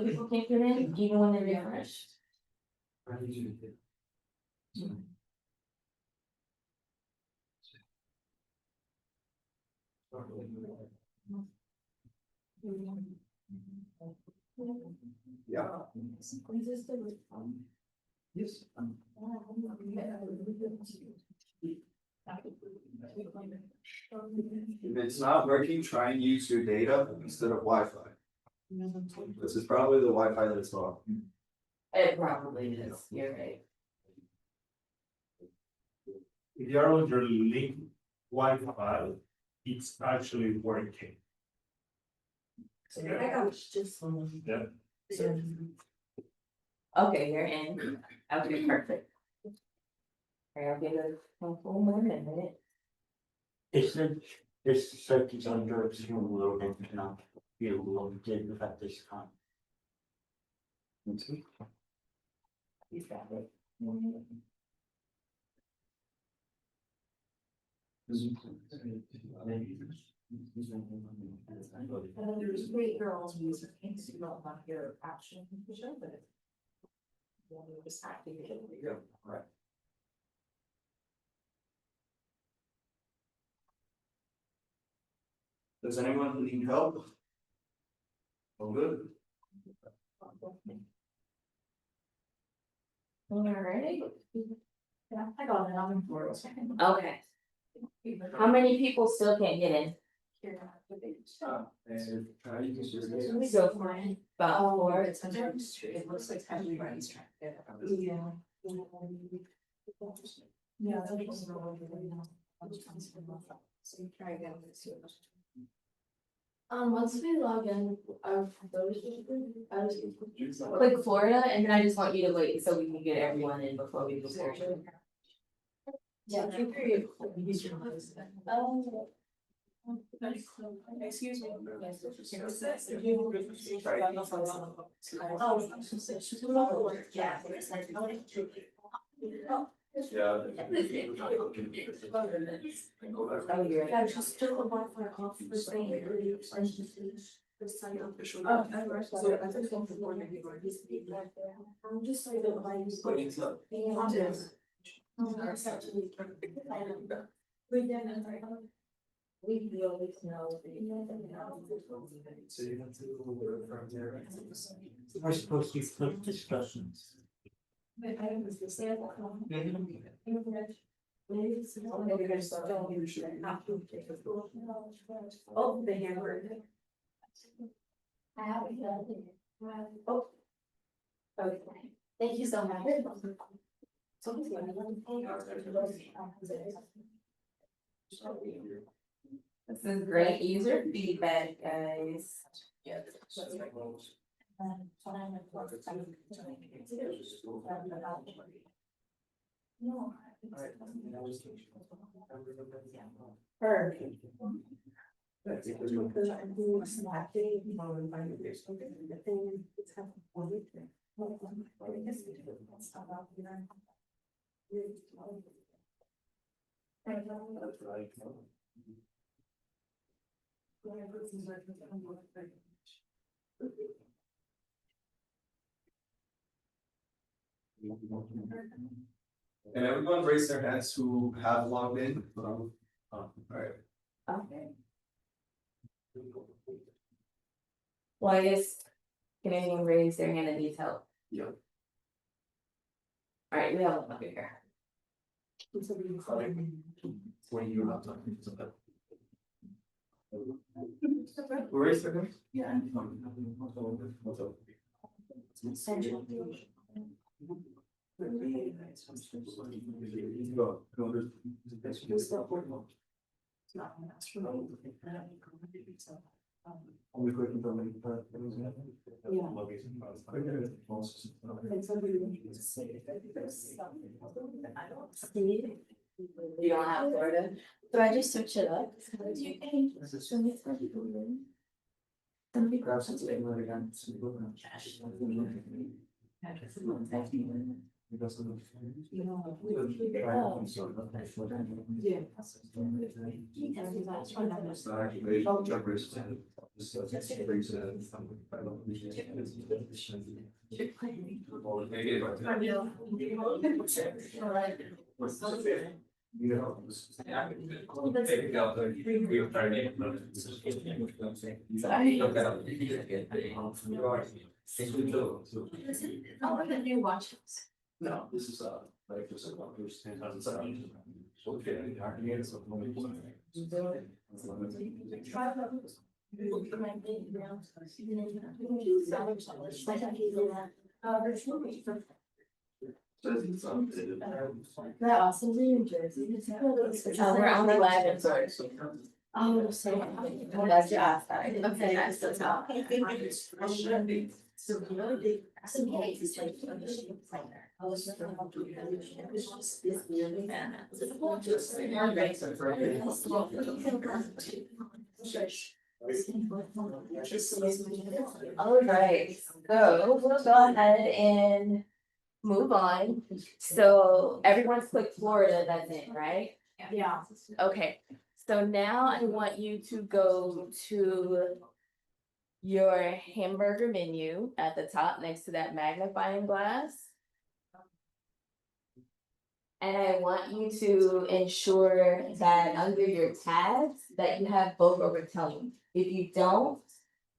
people can get in, even when they're refreshed? Yeah. Yes. If it's not working, try and use your data instead of Wi-Fi. This is probably the Wi-Fi that's off. It probably is, you're right. If you're on your link Wi-Fi, it's actually working. I got just. Yeah. Okay, you're in. Okay, perfect. Okay, I'll give it a full minute. This circuit's under a little bit now. You will get at this time. You got it. There's great girls music, things you don't want your action to show, but. Yeah, you're just activating it. Yeah, right. Does anyone need help? Oh, good. Alright, Yeah, I got it, I'm in Florida. okay. How many people still can't get in? And try to use your data. We go for it. About four. It's under the street, it looks like everybody's trying to get it. Yeah. Yeah. That's just really now. So you try again. Once we log in, click Florida, and then I just want you to wait so we can get everyone in before we go search. Yeah. Excuse me. Yeah. Oh, you're right. Yeah, just took a while for a call for Spain. I'm just like the we always know. So you have to go from there. We're supposed to flip discussions. Oh, the hamburger. I have it. Oh. Okay, thank you so much. This is great user feedback, guys. And everyone raise their hands who have logged in. Alright. Okay. Well, I guess, can anyone raise their hand and needs help? Yeah. Alright, we have one up here. When you're not talking to them. Who raised their hands? Yeah. Only quick information. You don't have Florida? Do I just switch it up? Grab something again. Oh, the new watches. No, this is like just a first and That also New Jersey. We're on the live and sword. Oh, so. That's your outside. Okay, that's the top. So really, so yeah, it's like. I was just. It's just this year, man. All right, so we'll go ahead and move on. So everyone's clicked Florida, that's it, right? Yeah. Okay, so now I want you to go to your hamburger menu at the top next to that magnifying glass. And I want you to ensure that under your tabs that you have both overtone. If you don't,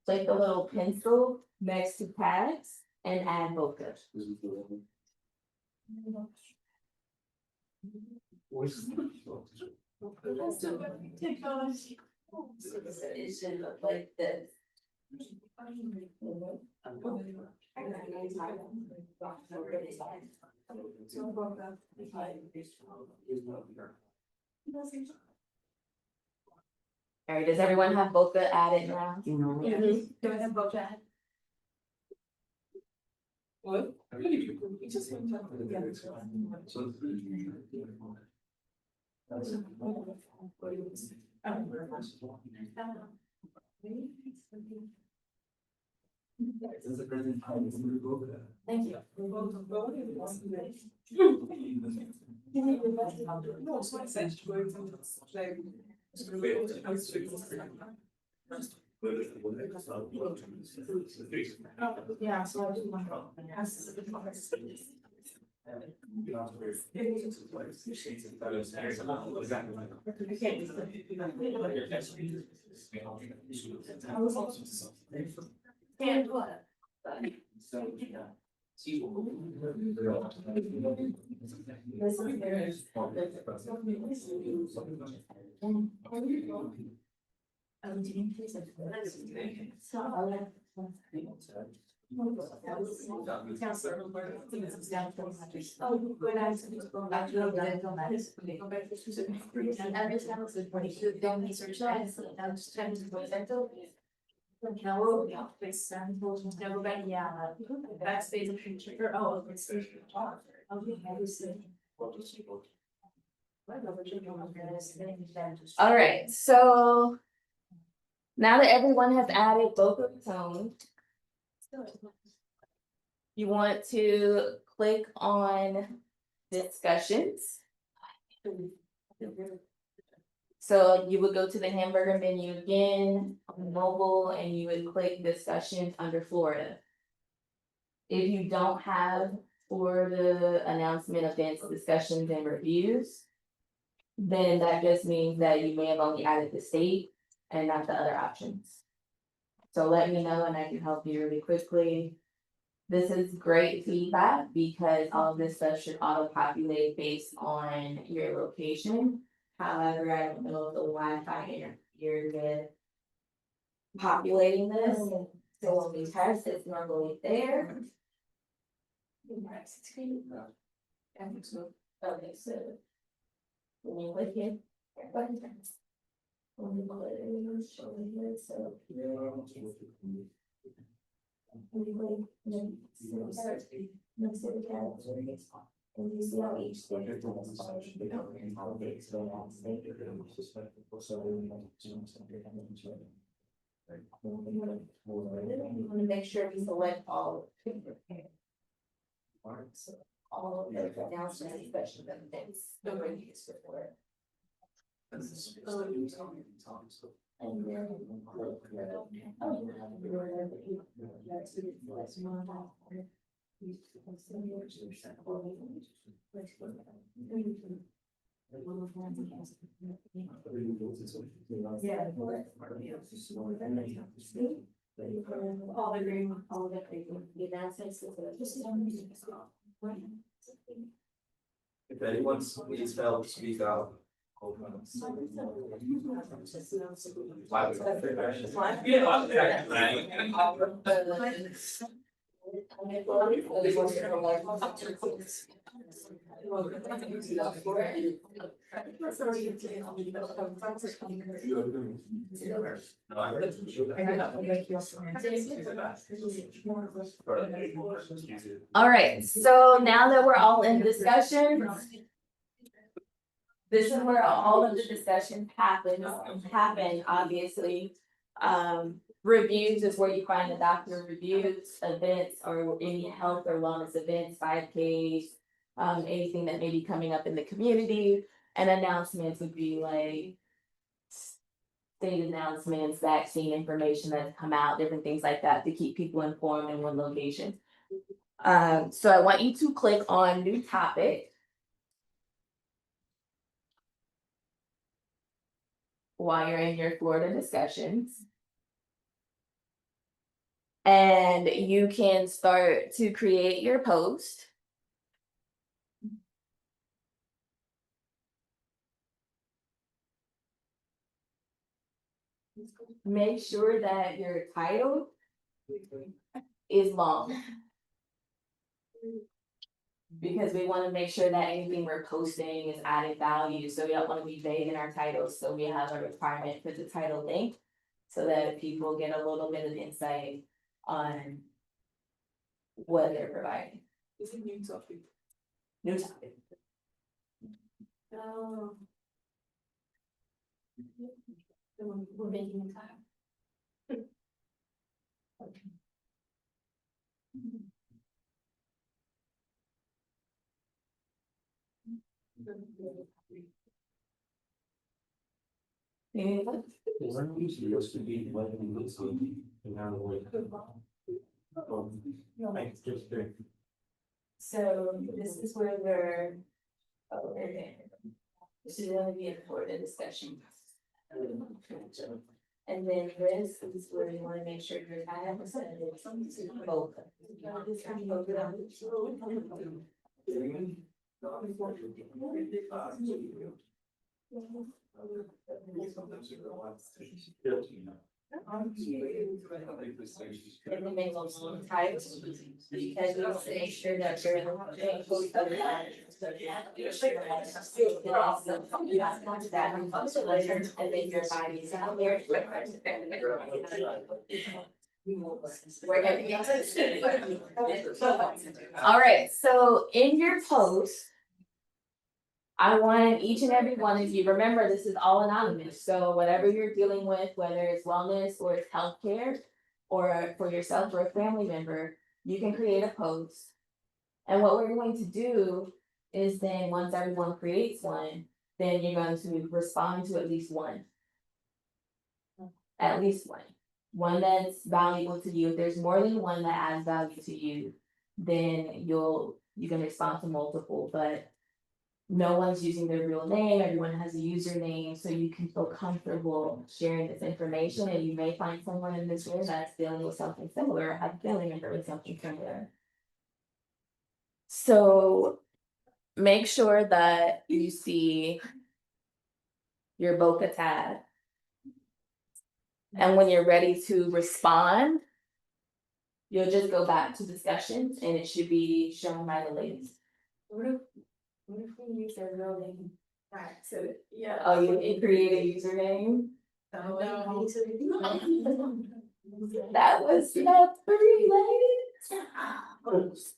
click the little pencil next to tags and add Boca. It should look like this. All right, does everyone have Boca added now? Do I have both that? What? Thank you. Yeah, so I do want and what? No, no, it's never been, yeah, that's the future, oh, it's. All right, so now that everyone has added vocal tone, you want to click on discussions. So you would go to the hamburger menu again on mobile and you would click discussions under Florida. If you don't have Florida announcement events, discussions and reviews, then that just means that you may have only added the state and not the other options. So let me know and I can help you really quickly. This is great feedback because all of this stuff should auto-populate based on your location. However, I don't know if the Wi-Fi interfered with populating this. So when we test, it's normally there. Okay, so. When you click it. When you click it, show it, so. Next to the categories. And you see how each different. You wanna make sure we select all. All of the announcements, especially the things, the reviews before. And then. Yeah. All the green, all the green, the announcements. If anyone needs help, speak out. All right, so now that we're all in discussion. This is where all of the discussion happen, obviously. Reviews is where you find the doctor reviews, events, or any health or wellness events, 5Ks. Anything that may be coming up in the community, and announcements would be like. State announcements, vaccine information that's come out, different things like that to keep people informed in one location. So I want you to click on new topic. While you're in your Florida discussions. And you can start to create your post. Make sure that your title is long. Because we want to make sure that anything we're posting is added value, so we don't want to be vague in our titles, so we have a requirement for the title link. So that people get a little bit of insight on what they're providing. Is it new topic? New topic. Oh. We're making time. Supposed to be like So this is where we're. This is gonna be important discussion. And then this is where you wanna make sure you're kind of representative. Both. In the middle of some types, because we want to make sure that you're. And then your body's out there. All right, so in your post, I want each and every one of you, remember, this is all anonymous, so whatever you're dealing with, whether it's wellness or it's healthcare, or for yourself or a family member, you can create a post. And what we're going to do is then, once everyone creates one, then you're going to respond to at least one. At least one. One that's valuable to you. If there's more than one that adds value to you, then you can respond to multiple, but no one's using their real name, everyone has a username, so you can feel comfortable sharing this information, and you may find someone in this room that's dealing with something similar, or have a family member with something similar. So make sure that you see your Boca tab. And when you're ready to respond, you'll just go back to discussions and it should be shown by the ladies. What if we use their real name? Right, so, yeah. Oh, you create a username? No. That was not 3 ladies.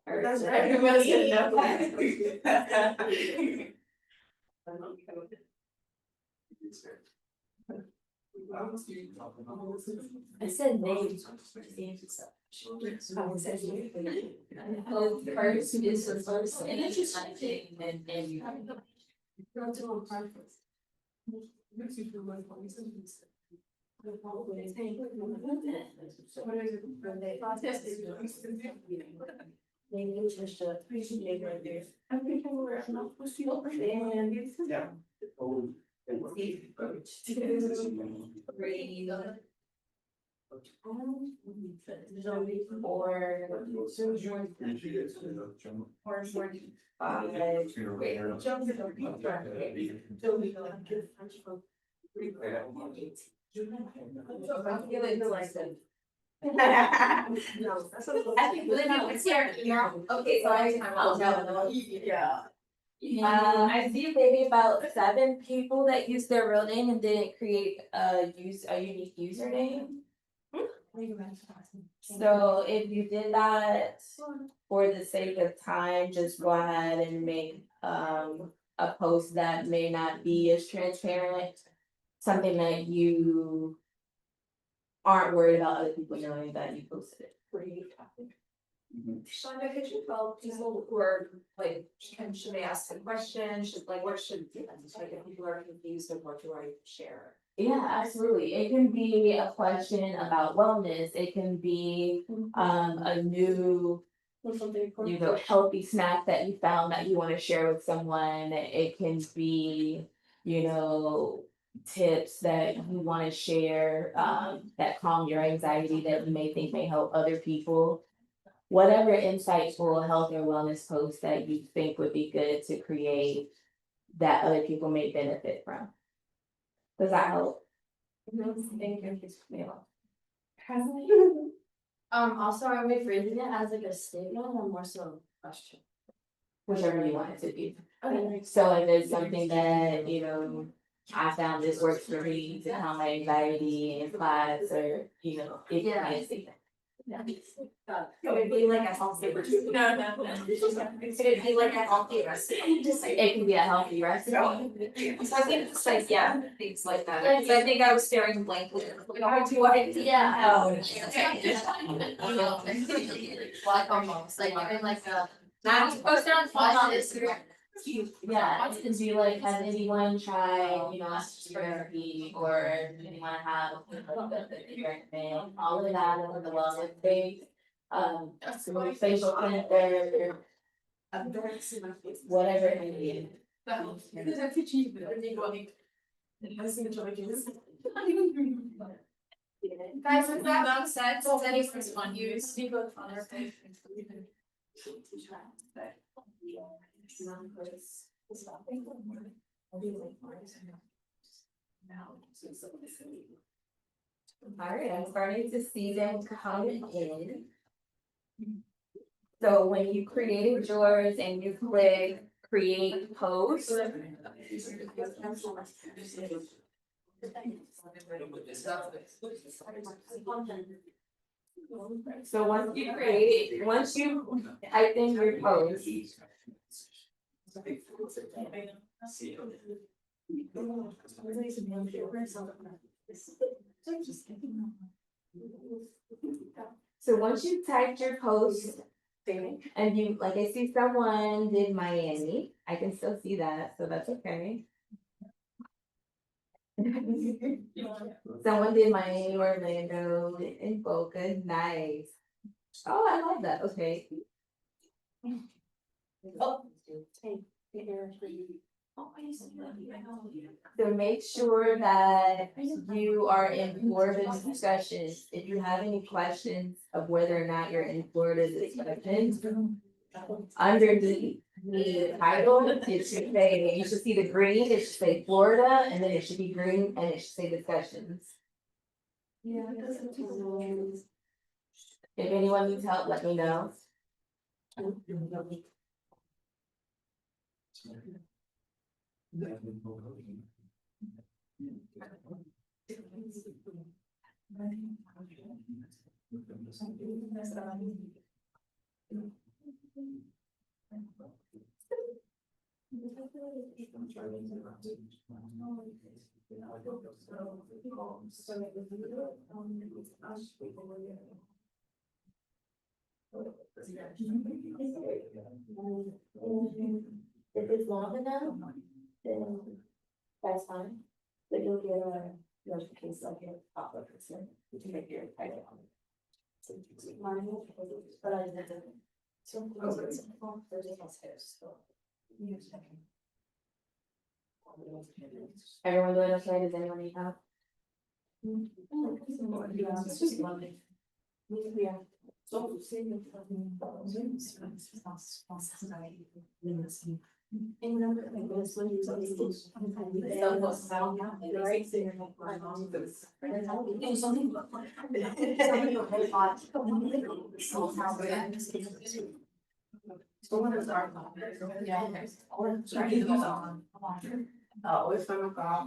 That's right. Everybody didn't know that. I said names. First is the first, and it's just like and you have to on purpose. Maybe it's just a appreciate right there. Everything we're not supposed to and Yeah. I think Lynn was here. Okay, so I see maybe about 7 people that use their real name and didn't create a unique username. So if you did that, for the sake of time, just go ahead and make a post that may not be as transparent. Something that you aren't worried about other people knowing that you posted it. Chonda, could you tell people who are like, should they ask a question? What should, like, if people are confused of what do I share? Yeah, absolutely. It can be a question about wellness. It can be a new, healthy snack that you found that you want to share with someone. It can be, tips that you want to share that calm your anxiety that you may think may help other people. Whatever insightful health or wellness post that you think would be good to create that other people may benefit from. Does that help? Thank you. Yeah. Also, are we phrasing it as like a statement or more so a question? Whichever you want it to be. Okay. So if there's something that, I found this works for me to calm my anxiety in class, or, it can be a statement. Could it be like a healthy recipe? No. Could it be like a healthy recipe? It can be a healthy recipe. So I think it's like, things like that. Because I think I was staring blankly. Like almost, like even like a. Not posted on Instagram. Yeah, it can be like, has anyone tried, therapy, or anyone have treatment, all of that on the wellness page. Facial cleanser, whatever it may be. Guys, with that being said, does anyone's fun use? All right, I'm starting to see them come in. So when you created yours and you click create post. So once you type in your post. So once you typed your post and you, like I see someone did Miami, I can still see that, so that's okay. Someone did Miami, Orlando, and Boca, nice. Oh, I love that, okay. Oh. So make sure that you are in Florida discussions. If you have any questions of whether or not you're in Florida discussions, underneath the title, it should say, you should see the green, it should say Florida, and then it should be green, and it should say discussions. If anyone needs help, let me know. If it's long enough, then that's fine. But you'll get a notification like it pop up or something to make your title on it. But I didn't. So. Everyone doing okay? Does anyone need help? It's just lovely. Yeah. Oh, it's from a girl.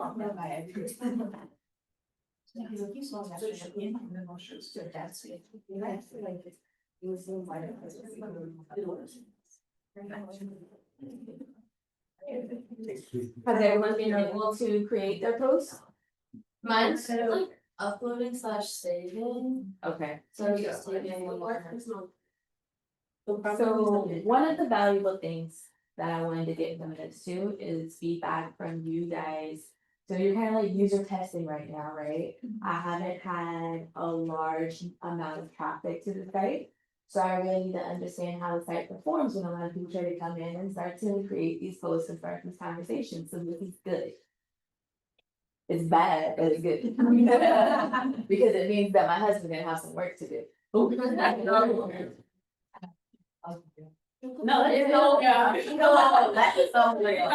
Has everyone been able to create their post? Mine's like uploading / saving. Okay. So you just saving. So one of the valuable things that I wanted to get from this too is feedback from you guys. So you're kind of like user testing right now, right? I haven't had a large amount of traffic to the site. So I really need to understand how the site performs when a lot of people try to come in and start to create these posts and start these conversations. So this is good. It's bad, but it's good. Because it means that my husband gonna have some work to do. No, it's no, yeah, no, that is so real.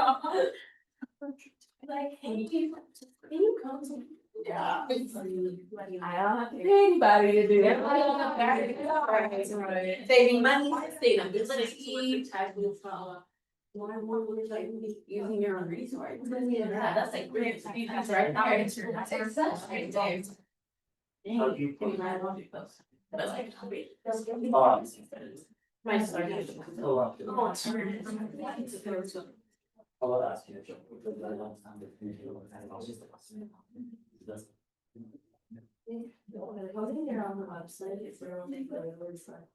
Like, can you come to? Yeah. I don't have to pay anybody to do it. Saving money, saving ability, type of, more like using your own resources. Yeah, that's like great. That's right there. It's your, that's right there. That's like, my story. Oh, sorry. I'll ask you. Posting there on the website, it's their own thing, but it was like,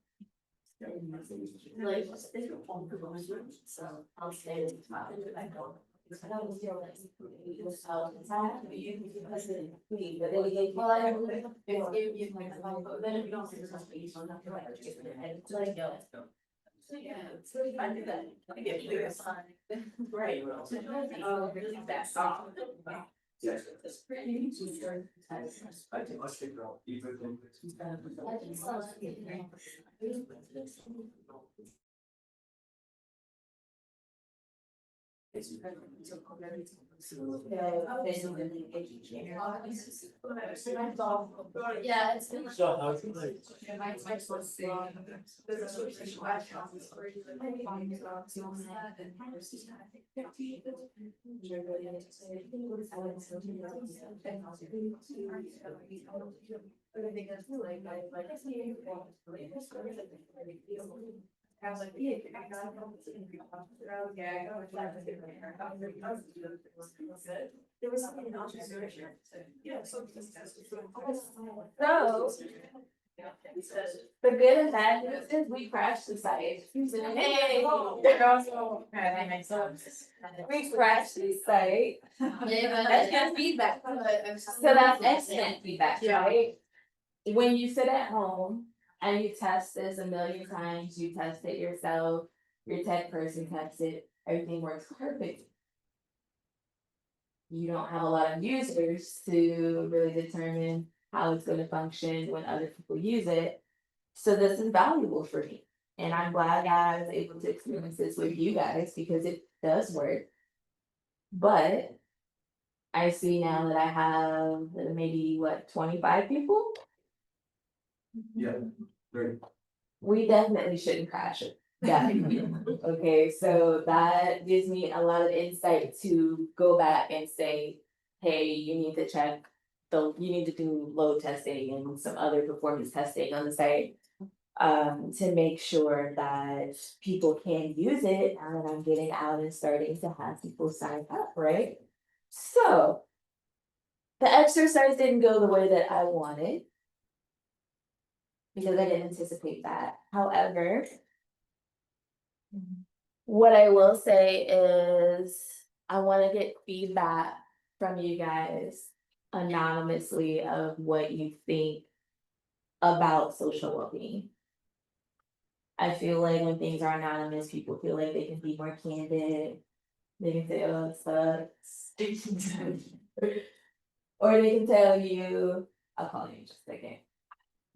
just think of phone promotions, so I'll say it's not, I don't. But I was still like, it was how it's happening, you can post it, but then again, well, I don't, if you like, then if you don't see something, you don't have to like, get in your head, it's like, go. So yeah, it's really fun to do that, I get clear sign. Right. Oh, really that song. Yes. It's pretty. I think let's figure out either thing. Yeah, it's been. So how to like. There was something else. So, the good and bad news is we crashed the site. Hey. We crashed the site. That's good feedback. So that's excellent feedback, right? When you sit at home and you test this a million times, you test it yourself, your tech person tests it, everything works perfect. You don't have a lot of users to really determine how it's gonna function when other people use it. So this is valuable for me. And I'm glad that I was able to experience this with you guys because it does work. But I see now that I have maybe 25 people. Yeah, very. We definitely shouldn't crash it. Definitely. Okay, so that gives me a lot of insight to go back and say, hey, you need to check. You need to do load testing and some other performance testing on the site. To make sure that people can use it and that I'm getting out and starting to have people sign up, right? So the exercise didn't go the way that I wanted because I didn't anticipate that. However, what I will say is I want to get feedback from you guys anonymously of what you think about social well-being. I feel like when things are anonymous, people feel like they can be more candid. They can say, oh, it sucks. Or they can tell you, I'll call you in just a second,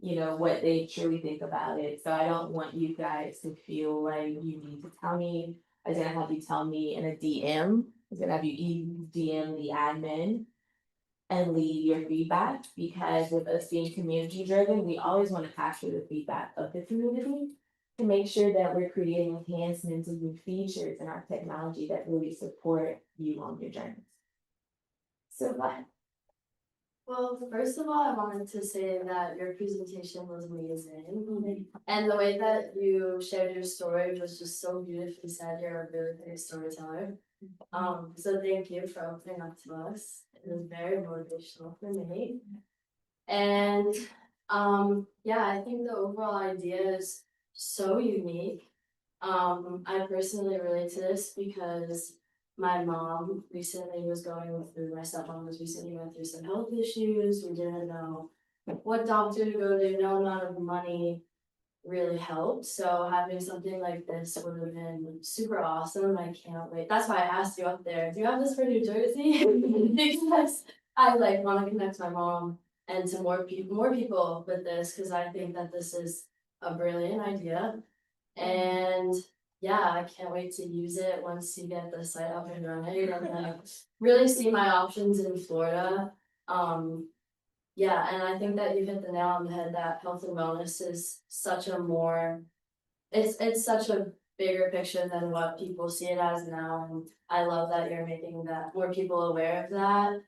you know, what they truly think about it. So I don't want you guys to feel like you need to tell me. I was gonna have you tell me in a DM. I was gonna have you DM the admin and leave your feedback because with us being community driven, we always want to capture the feedback of the community to make sure that we're creating enhancements and new features in our technology that really support you on your journey. So what? Well, first of all, I wanted to say that your presentation was amazing. And the way that you shared your story was just so beautifully said. You're a really great storyteller. So thank you for opening up to us. It was very motivational for me. And yeah, I think the overall idea is so unique. I personally relate to this because my mom recently was going through, my stepmom was recently going through some health issues. We didn't know what doctor to go to, no amount of money really helped. So having something like this would have been super awesome. I can't wait. That's why I asked you up there, do you have this for New Jersey? Because I like want to connect my mom and to more people with this because I think that this is a brilliant idea. And yeah, I can't wait to use it once you get the site up and running and like really see my options in Florida. Yeah, and I think that you hit the nail on the head that health and wellness is such a more, it's such a bigger picture than what people see it as now. And I love that you're making that more people aware of that.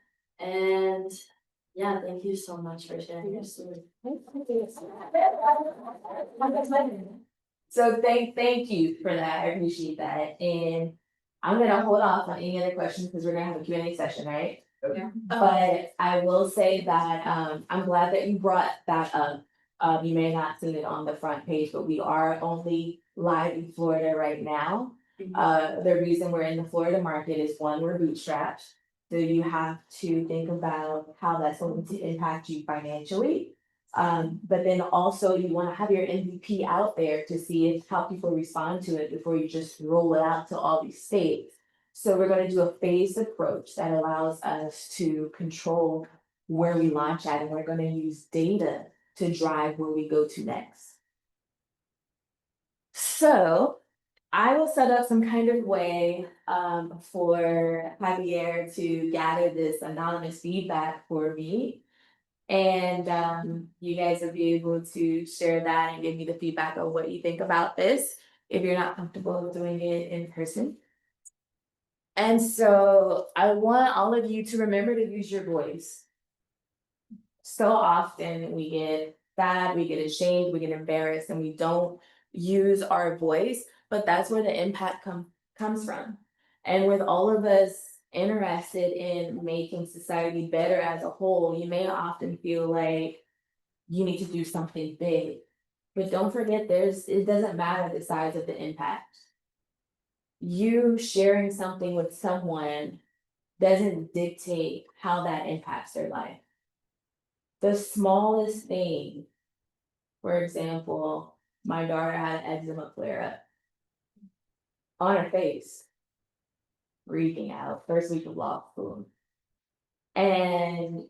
And yeah, thank you so much for sharing your story. So thank you for that. I appreciate that. And I'm gonna hold off on any other questions because we're gonna have a Q&A session, right? Yeah. But I will say that I'm glad that you brought that up. You may not have seen it on the front page, but we are only live in Florida right now. The reason we're in the Florida market is one, we're bootstrapped. So you have to think about how that's going to impact you financially. But then also you want to have your MVP out there to see how people respond to it before you just roll it out to all these states. So we're going to do a phased approach that allows us to control where we launch at, and we're going to use data to drive where we go to next. So I will set up some kind of way for Javier to gather this anonymous feedback for me. And you guys will be able to share that and give me the feedback of what you think about this if you're not comfortable doing it in person. And so I want all of you to remember to use your voice. So often we get sad, we get ashamed, we get embarrassed, and we don't use our voice, but that's where the impact comes from. And with all of us interested in making society better as a whole, you may often feel like you need to do something big. But don't forget, it doesn't matter the size of the impact. You sharing something with someone doesn't dictate how that impacts their life. The smallest thing, for example, my daughter had eczema flare up on her face, breathing out, first week of law school. And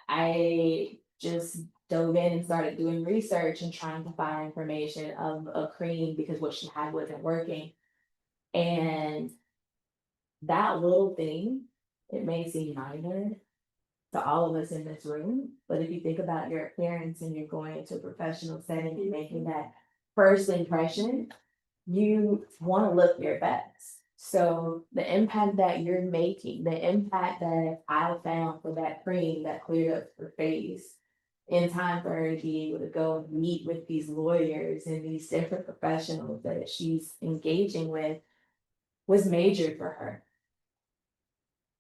I just dove in and started doing research and trying to find information of a cream because what she had wasn't working. And that little thing, it may seem minor to all of us in this room, but if you think about your appearance and you're going into a professional setting and making that first impression, you want to look your best. So the impact that you're making, the impact that I found for that cream that cleared up her face in time for her to be able to go and meet with these lawyers and these different professionals that she's engaging with was major for her.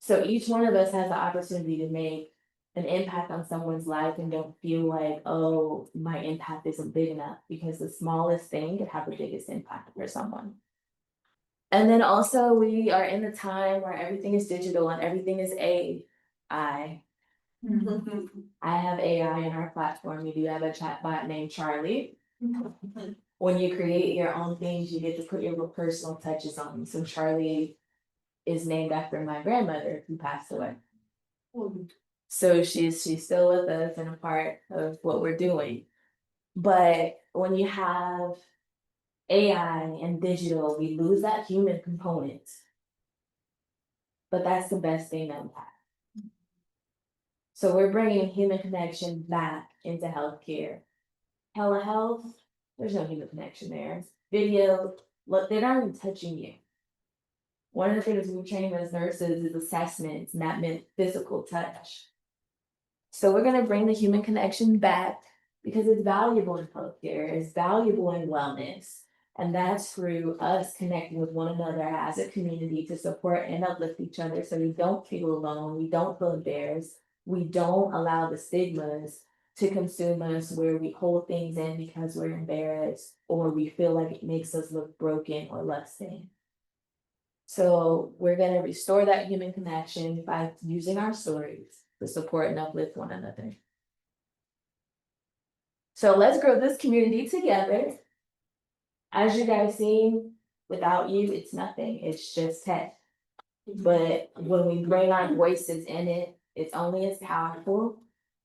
So each one of us has the opportunity to make an impact on someone's life and don't feel like, oh, my impact isn't big enough, because the smallest thing could have the biggest impact for someone. And then also we are in a time where everything is digital and everything is AI. I have AI in our platform. We do have a chatbot named Charlie. When you create your own things, you get to put your personal touches on them. So Charlie is named after my grandmother who passed away. So she's still with us and a part of what we're doing. But when you have AI and digital, we lose that human component. But that's the best thing that we have. So we're bringing human connection back into healthcare. Telehealth, there's no human connection there. Video, look, they're not even touching you. One of the things we train as nurses is assessments, and that meant physical touch. So we're gonna bring the human connection back because it's valuable in healthcare, it's valuable in wellness. And that's through us connecting with one another as a community to support and uplift each other so we don't feel alone, we don't feel embarrassed, we don't allow the stigmas to consume us where we hold things in because we're embarrassed or we feel like it makes us look broken or less than. So we're gonna restore that human connection by using our stories to support and uplift one another. So let's grow this community together. As you guys seen, without you, it's nothing, it's just tech. But when we bring our voices in it, it's only as powerful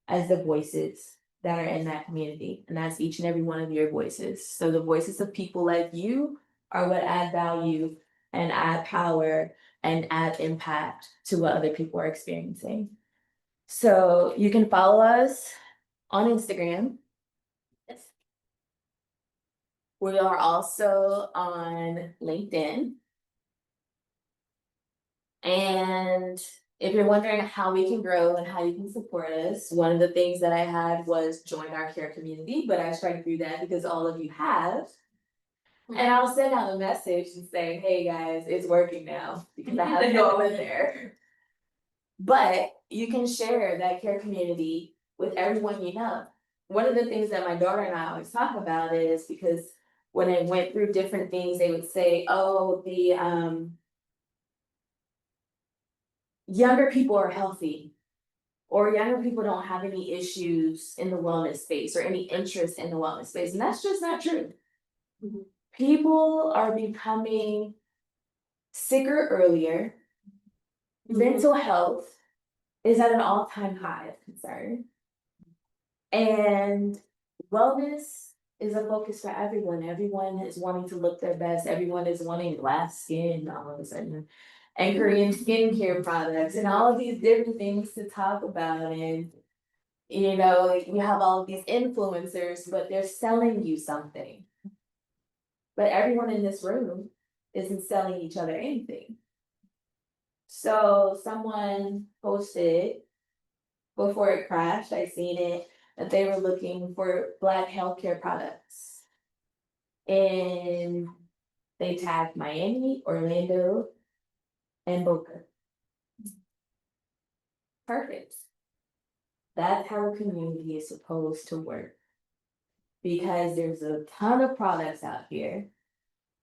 as the voices that are in that community. And that's each and every one of your voices. So the voices of people like you are what add value and add power and add impact to what other people are experiencing. So you can follow us on Instagram. We are also on LinkedIn. And if you're wondering how we can grow and how you can support us, one of the things that I had was join our care community, but I strike through that because all of you have. And I'll send out a message and say, hey guys, it's working now because I have y'all in there. But you can share that care community with everyone you know. One of the things that my daughter and I always talk about is because when I went through different things, they would say, oh, the younger people are healthy, or younger people don't have any issues in the wellness space or any interest in the wellness space. And that's just not true. People are becoming sicker earlier. Mental health is at an all-time high of concern. And wellness is a focus for everyone. Everyone is wanting to look their best. Everyone is wanting glass skin all of a sudden. And Korean skincare products and all of these different things to talk about. And you know, like you have all of these influencers, but they're selling you something. But everyone in this room isn't selling each other anything. So someone posted before it crashed, I seen it, that they were looking for Black healthcare products. And they tagged Miami, Orlando, and Boca. Perfect. That's how a community is supposed to work. Because there's a ton of products out here,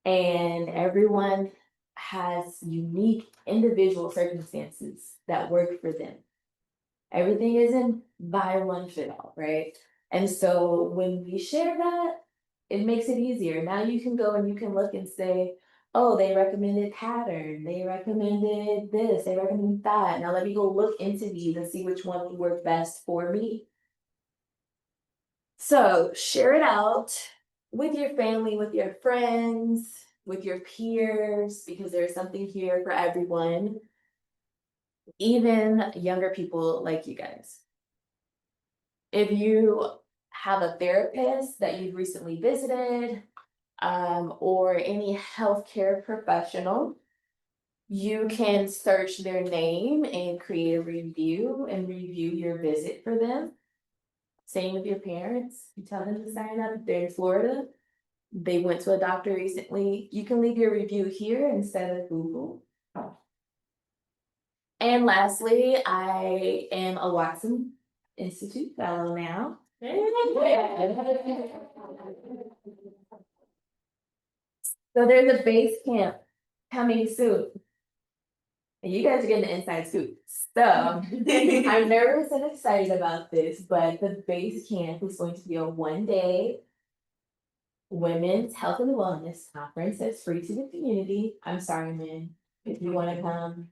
and everyone has unique individual circumstances that work for them. Everything isn't buy one fit all, right? And so when we share that, it makes it easier. Now you can go and you can look and say, oh, they recommended pattern, they recommended this, they recommended that. Now let me go look into these and see which one would work best for me. So share it out with your family, with your friends, with your peers, because there's something here for everyone. Even younger people like you guys. If you have a therapist that you've recently visited, or any healthcare professional, you can search their name and create a review and review your visit for them. Same with your parents. You tell them to sign up. If they're in Florida, they went to a doctor recently. You can leave your review here instead of Google. And lastly, I am a Watson Institute fellow now. So there's a base camp coming soon. And you guys are getting the inside scoop. So I'm nervous and excited about this, but the base camp is going to be a 1-day women's health and wellness conference that's free to the community. I'm sorry, man. If you want to come,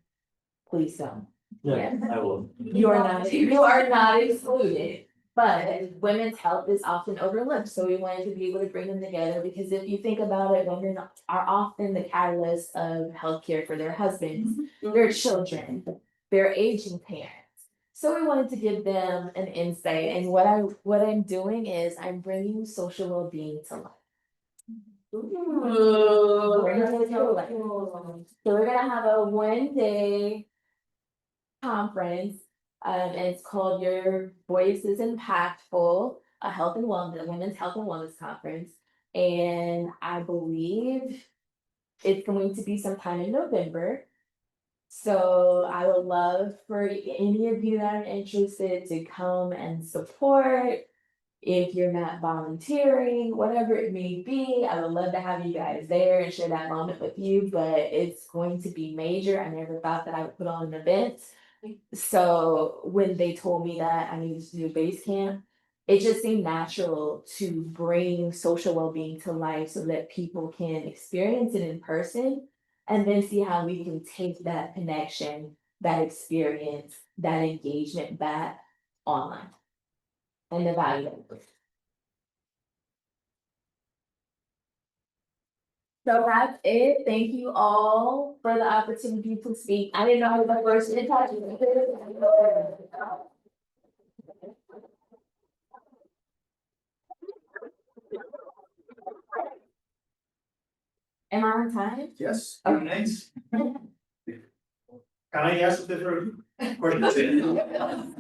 please come. Yeah, I will. You are not excluded, but women's health is often overlooked, so we wanted to be able to bring them together, because if you think about it, women are often the catalyst of healthcare for their husbands, their children, their aging parents. So we wanted to give them an insight, and what I'm doing is I'm bringing social well-being to life. Bringing it to life. So we're gonna have a 1-day conference, and it's called Your Voice is Impactful, a women's health and wellness conference. And I believe it's going to be sometime in November. So I would love for any of you that are interested to come and support. If you're not volunteering, whatever it may be, I would love to have you guys there and share that moment with you, but it's going to be major. I never thought that I would put on an event. So when they told me that I needed to do base camp, it just seemed natural to bring social well-being to life so that people can experience it in person and then see how we can take that connection, that experience, that engagement back online. And the value of it. So that's it. Thank you all for the opportunity to speak. I didn't know I was the first in touch. Am I on time? Yes, Okay. nice. Can I ask the first question?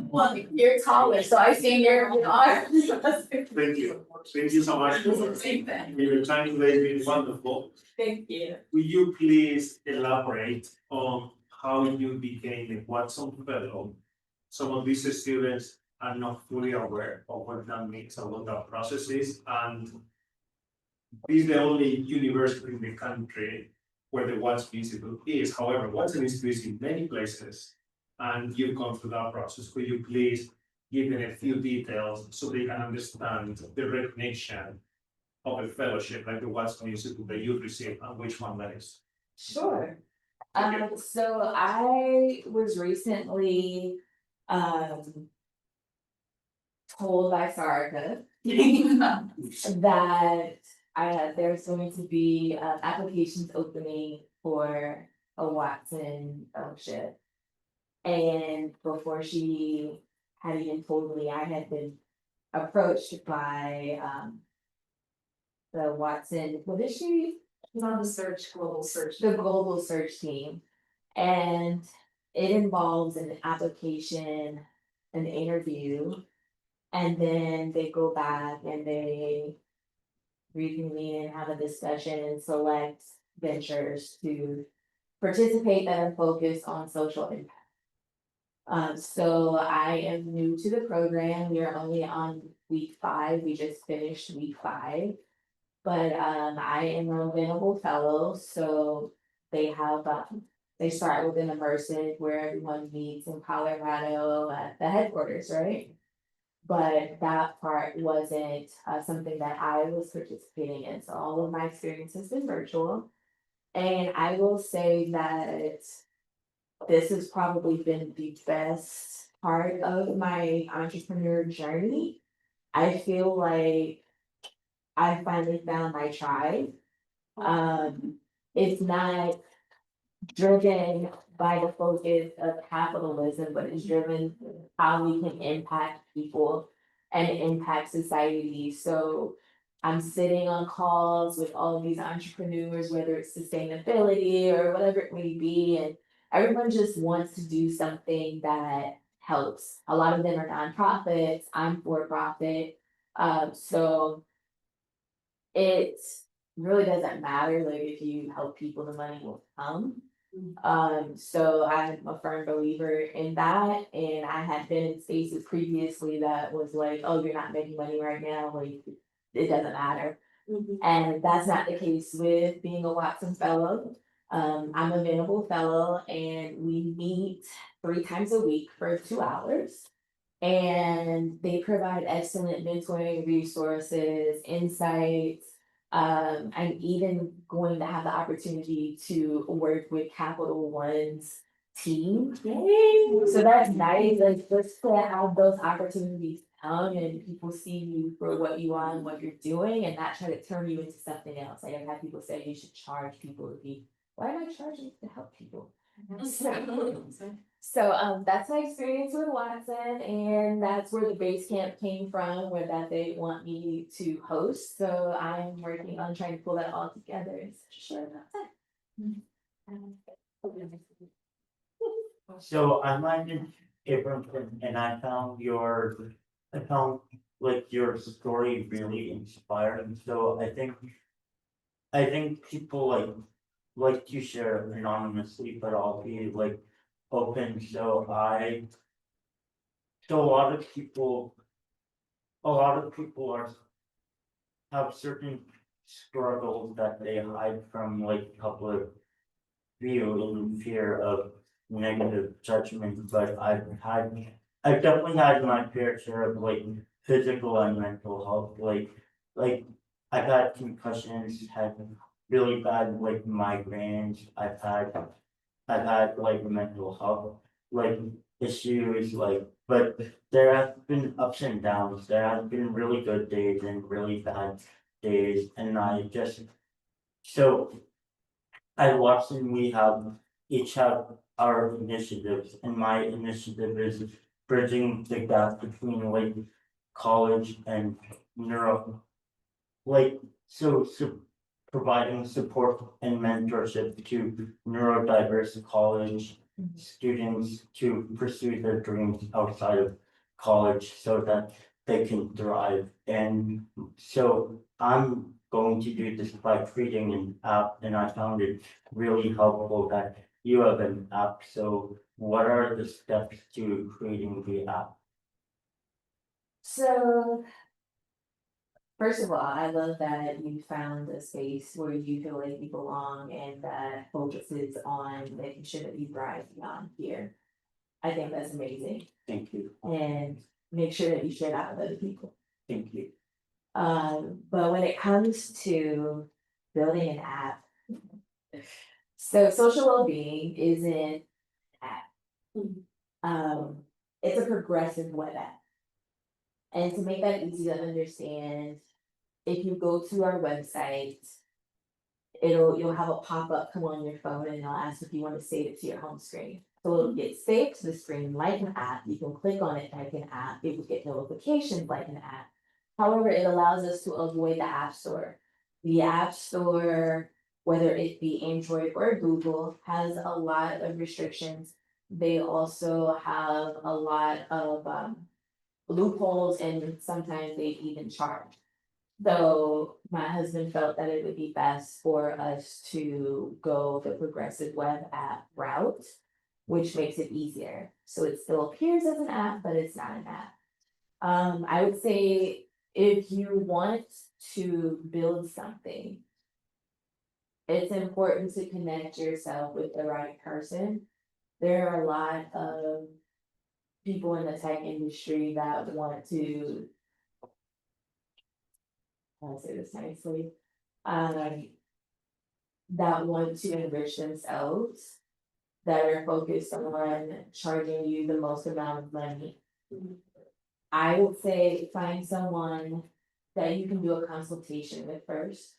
Well, you're taller, so I see your arms. Thank you. Thank you so much for your time today. It's been wonderful. Thank you. Will you please elaborate on how you became a Watson Fellow? Some of these students are not fully aware of what that means or what that process is, and this is the only university in the country where the Watson Institute is. However, Watson Institute is in many places, and you've gone through that process. Could you please give them a few details so they can understand the recognition of a fellowship like the Watson Institute that you received and which one that is? Sure. So I was recently told by Sarika that there's going to be applications opening for a Watson fellowship. And before she had even told me, I had been approached by the Watson, what is she? She's on the search, global search. The global search team. And it involves an application, an interview, and then they go back and they reconvene and have a discussion and select ventures to participate that are focused on social impact. So I am new to the program. We are only on week 5. We just finished week 5. But I am a Venable Fellow, so they have they start with an immersive where everyone meets in Colorado at the headquarters, right? But that part wasn't something that I was participating in, so all of my experience has been virtual. And I will say that this has probably been the best part of my entrepreneur journey. I feel like I finally found my tribe. It's not driven by the focus of capitalism, but it's driven how we can impact people and impact society. So I'm sitting on calls with all of these entrepreneurs, whether it's sustainability or whatever it may be, and everyone just wants to do something that helps. A lot of them are nonprofits, I'm for profit. So it really doesn't matter, like, if you help people, the money will come. So I'm a firm believer in that, and I had been in spaces previously that was like, oh, you're not making money right now, like, it doesn't matter. And that's not the case with being a Watson Fellow. I'm a Venable Fellow, and we meet 3 times a week for 2 hours. And they provide excellent mentoring resources, insights. I'm even going to have the opportunity to work with Capital One's team. Yay! So that's nice, like, just to have those opportunities come and people see you for what you are and what you're doing and not try to turn you into something else. Like, I've had people say you should charge people to be, why am I charging to help people? So that's my experience with Watson, and that's where the base camp came from, where that they want me to host. So I'm working on trying to pull that all together in such a short amount of time. So I might in Abramson and I found like your story really inspiring. So I think people like to share anonymously, but I'll be like open. So a lot of people have certain struggles that they hide from like public view in fear of negative judgment, but I've definitely had my fair share of like physical and mental health, like I've had concussions, had really bad like migraines, I've had like mental health like issues, like, but there have been ups and downs, there have been really good days and really bad days, and I just, so at Watson, we each have our initiatives, and my initiative is bridging the gap between like college and neuro. Like, so providing support and mentorship to neurodiverse college students to pursue their dreams outside of college so that they can thrive. And so I'm going to do this by creating an app, and I found it really helpful that you have an app. So what are the steps to creating the app? So first of all, I love that you found a space where you feel like you belong and that focuses on making sure that you thrive beyond here. I think that's amazing, Thank you. and make sure that you share that with other people. Thank you. But when it comes to building an app, so Social Wellbeing isn't an app. It's a progressive web app. And to make that easy to understand, if you go to our website, you'll have a pop-up come on your phone and it'll ask if you want to save it to your home screen. So it'll get saved to the screen like an app. You can click on it like an app. It will get notifications like an app. However, it allows us to avoid the App Store. The App Store, whether it be Android or Google, has a lot of restrictions. They also have a lot of loopholes, and sometimes they even charge. So my husband felt that it would be best for us to go the progressive web app route, which makes it easier. So it still appears as an app, but it's not an app. I would say if you want to build something, it's important to connect yourself with the right person. There are a lot of people in the tech industry that want to, I'll say this nicely, that want to enrich themselves, that are focused on charging you the most amount of money. I would say find someone that you can do a consultation with first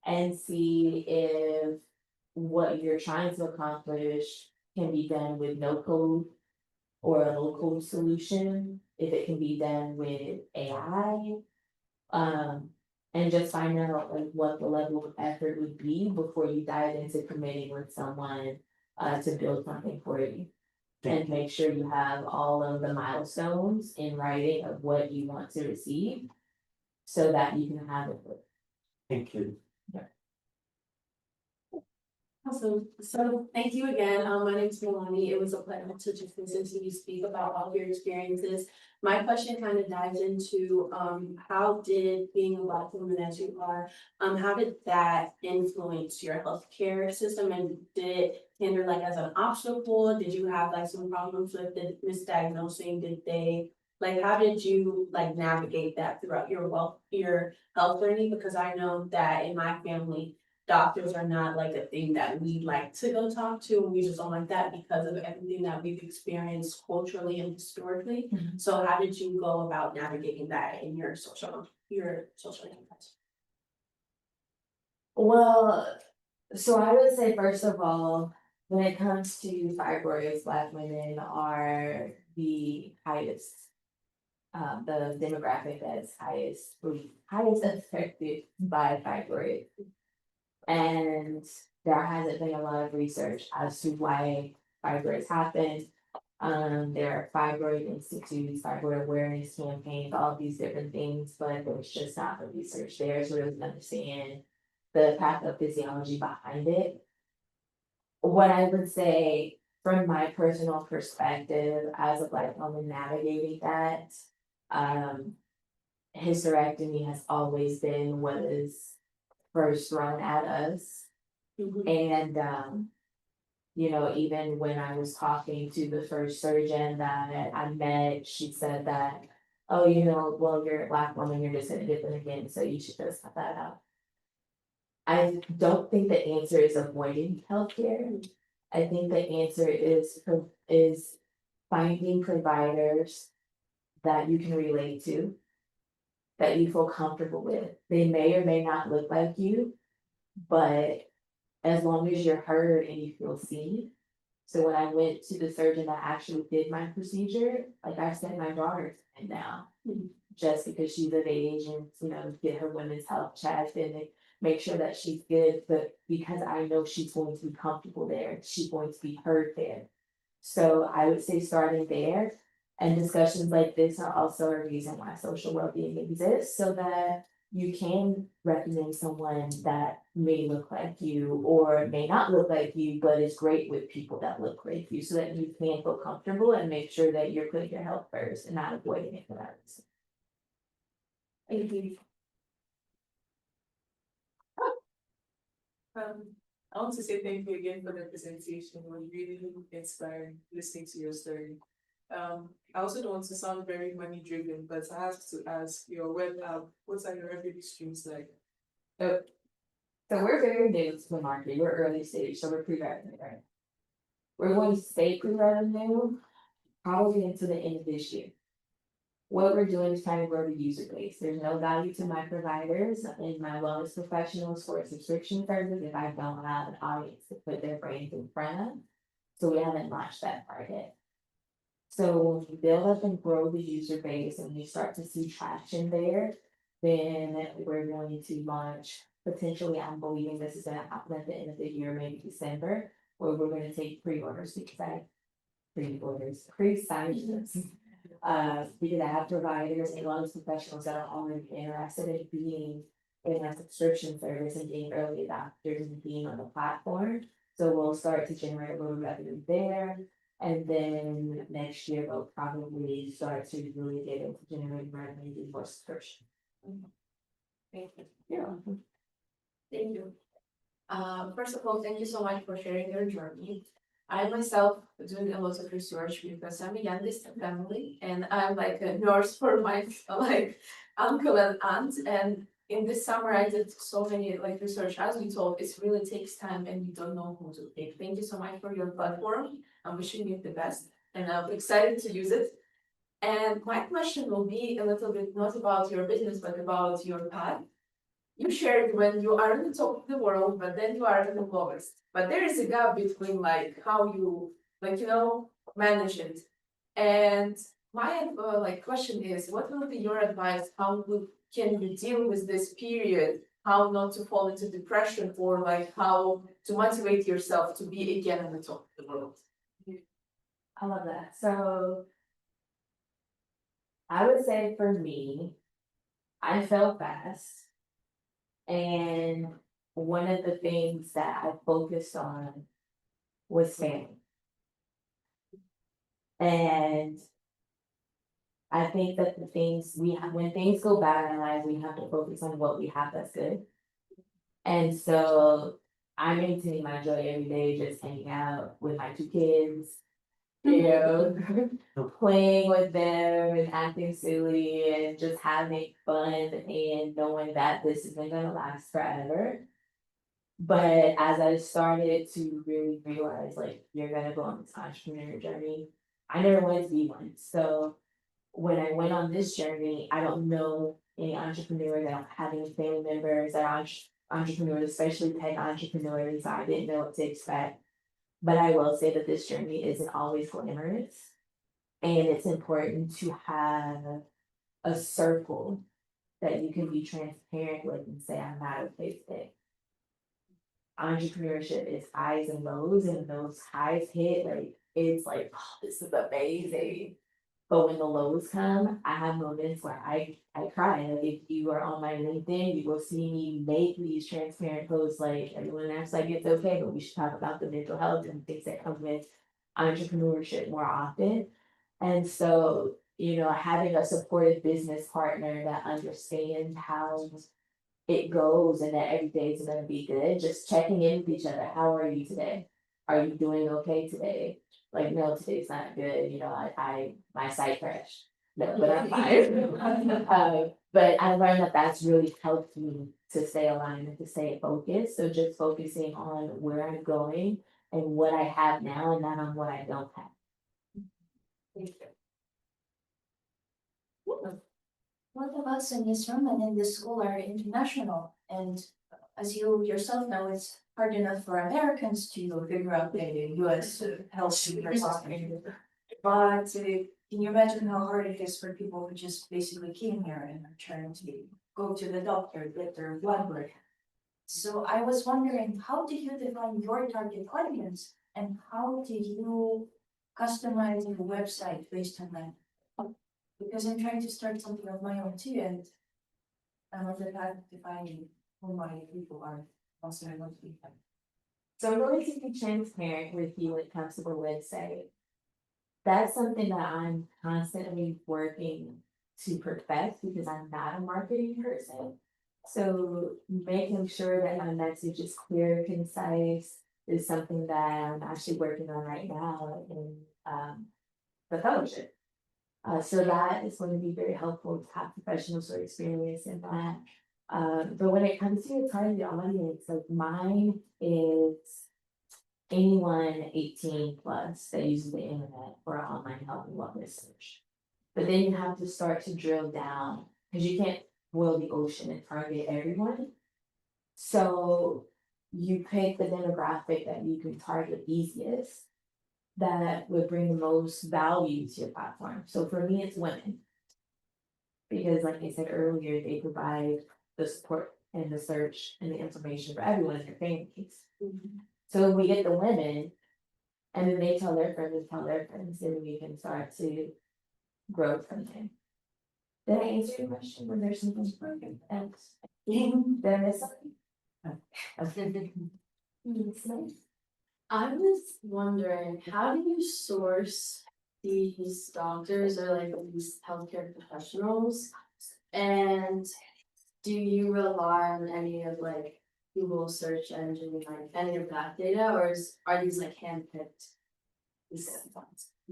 and see if what you're trying to accomplish can be done with no code or a low code solution, if it can be done with AI. And just find out like what the level of effort would be before you dive into committing with someone to build something for you. And make sure you have all of the milestones in writing of what you want to receive so that you can have it. Thank you. Awesome, so thank you again, my name is Milani, it was a pleasure to just listen to you speak about all your experiences. My question kind of dives into, how did being a Black woman as you are, how did that influence your healthcare system, and did it hinder like as an obstacle? Did you have like some problems with the misdiagnosing? Did they, like, how did you like navigate that throughout your health journey? Because I know that in my family, doctors are not like a thing that we like to go talk to, and we just don't like that because of everything that we've experienced culturally and historically. Mhm. So how did you go about navigating that in your social impact? Well, so I would say first of all, when it comes to fibroids, Black women are the highest, the demographic that's highest affected by fibroids. And there hasn't been a lot of research as to why fibroids happen. There are fibroid institutes, fibroid awareness campaigns, all these different things, but there's just not the research there to really understand the pathophysiology behind it. What I would say from my personal perspective as a Black woman navigating that, hysterectomy has always been what is first thrown at us. And, you know, even when I was talking to the first surgeon that I met, she said that, oh, you know, well, you're a Black woman, you're just gonna get them again, so you should just cut that out. I don't think the answer is avoiding healthcare. I think the answer is finding providers that you can relate to, that you feel comfortable with. They may or may not look like you, but as long as you're heard and you feel seen. So when I went to the surgeon that actually did my procedure, like I sent my daughter to him now, just because she's of age and, you know, get her women's health checked and make sure that she's good, but because I know she's going to be comfortable there, she's going to be heard there. So I would say starting there, and discussions like this are also a reason why social well-being exists, so that you can recommend someone that may look like you or may not look like you, but is great with people that look like you, so that you can feel comfortable and make sure that you're putting your health first and not avoiding it for that reason. Thank you. I want to say thank you again for the presentation. It was really inspiring listening to your story. I also don't want to sound very money driven, but I have to ask your web app, what are your revenue streams like? So we're very new to the market, we're early stage, so we're pre-revenue, right? We're going to stay pre-revenue probably until the end of this year. what we're doing is trying to grow the user base. There's no value to my providers and my wellness professionals for a subscription service if I don't have an audience to put their brains in front of. So we haven't launched that part yet. So when we build up and grow the user base and we start to see traction there, then we're going to launch, potentially, I'm believing this is gonna happen at the end of the year, maybe December, where we're gonna take pre-orders because pre-signups. Because I have providers and wellness professionals that are already interested in being in a subscription service and being early adopters and being on the platform. So we'll start to generate a little revenue there. And then next year, we'll probably start to really get into generating revenue for subscription. Thank you. Yeah. Thank you. First of all, thank you so much for sharing your journey. I myself doing a lot of research because I'm a youngest in family and I'm like a nurse for my like uncle and aunt. And in this summer, I did so many like research. As we told, it really takes time and you don't know who to pick. Thank you so much for your platform. I'm wishing you the best and I'm excited to use it. And my question will be a little bit not about your business, but about your path. You shared when you are in the top of the world, but then you are in the lowest. But there is a gap between like how you manage it. And my question is, what will be your advice? Can you deal with this period? How not to fall into depression or like how to motivate yourself to be again in the top of the world? I love that. So I would say for me, I fell fast. And one of the things that I focused on was family. And I think that the things when things go bad in life, we have to focus on what we have that's good. And so I maintain my joy every day, just hanging out with my two kids, playing with them and acting silly and just having fun and knowing that this isn't gonna last forever. But as I started to really realize like you're gonna go on this entrepreneur journey, I never wanted to be one. So when I went on this journey, I don't know any entrepreneurs, I don't have any family members that are entrepreneurs, especially tech entrepreneurs. I didn't know what to expect. But I will say that this journey isn't always glamorous. And it's important to have a circle that you can be transparent with and say, I'm not okay today. Entrepreneurship is highs and lows, and those highs hit, like, it's like, oh, this is amazing. But when the lows come, I have moments where I cry. Like if you are on my LinkedIn, you will see me make these transparent posts like everyone acts like it's okay, but we should talk about the mental health and things that come with entrepreneurship more often. And so, having a supportive business partner that understands how it goes and that every day is gonna be good, just checking in with each other. How are you today? Are you doing okay today? Like, no, today's not good, my site crashed. No, but I'm fine. But I learned that that's really helped me to stay aligned and to stay focused. So just focusing on where I'm going and what I have now and not on what I don't have. Thank you. What of us in this room and in this school are international, and as you yourself know, it's hard enough for Americans to figure out the US health system. But can you imagine how hard it is for people who just basically came here and are trying to go to the doctor, get their blood work? So I was wondering, how do you define your target audience and how do you customize your website based on that? Because I'm trying to start something of my own too, and I'm also defining who my people are. Also, I want to be. So really to be transparent with you when it comes to the website, that's something that I'm constantly working to perfect because I'm not a marketing person. So making sure that my message is clear, concise is something that I'm actually working on right now in the fellowship. So that is going to be very helpful to have professionals who are experienced in that. But when it comes to your target audience, like mine is anyone 18 plus that uses the internet for online health and wellness search. But then you have to start to drill down, because you can't boil the ocean and target everyone. So you pick the demographic that you can target easiest, that would bring the most value to your platform. So for me, it's women. Because like I said earlier, they provide the support and the search and the information for everyone in their families. So we get the women, and then they tell their friends, and we can start to grow from there. Did I answer your question? When there's something broken, and did I miss something? I was wondering, how do you source these doctors or like these healthcare professionals? And do you rely on any of like Google search engine, like any of that data, or are these like handpicked?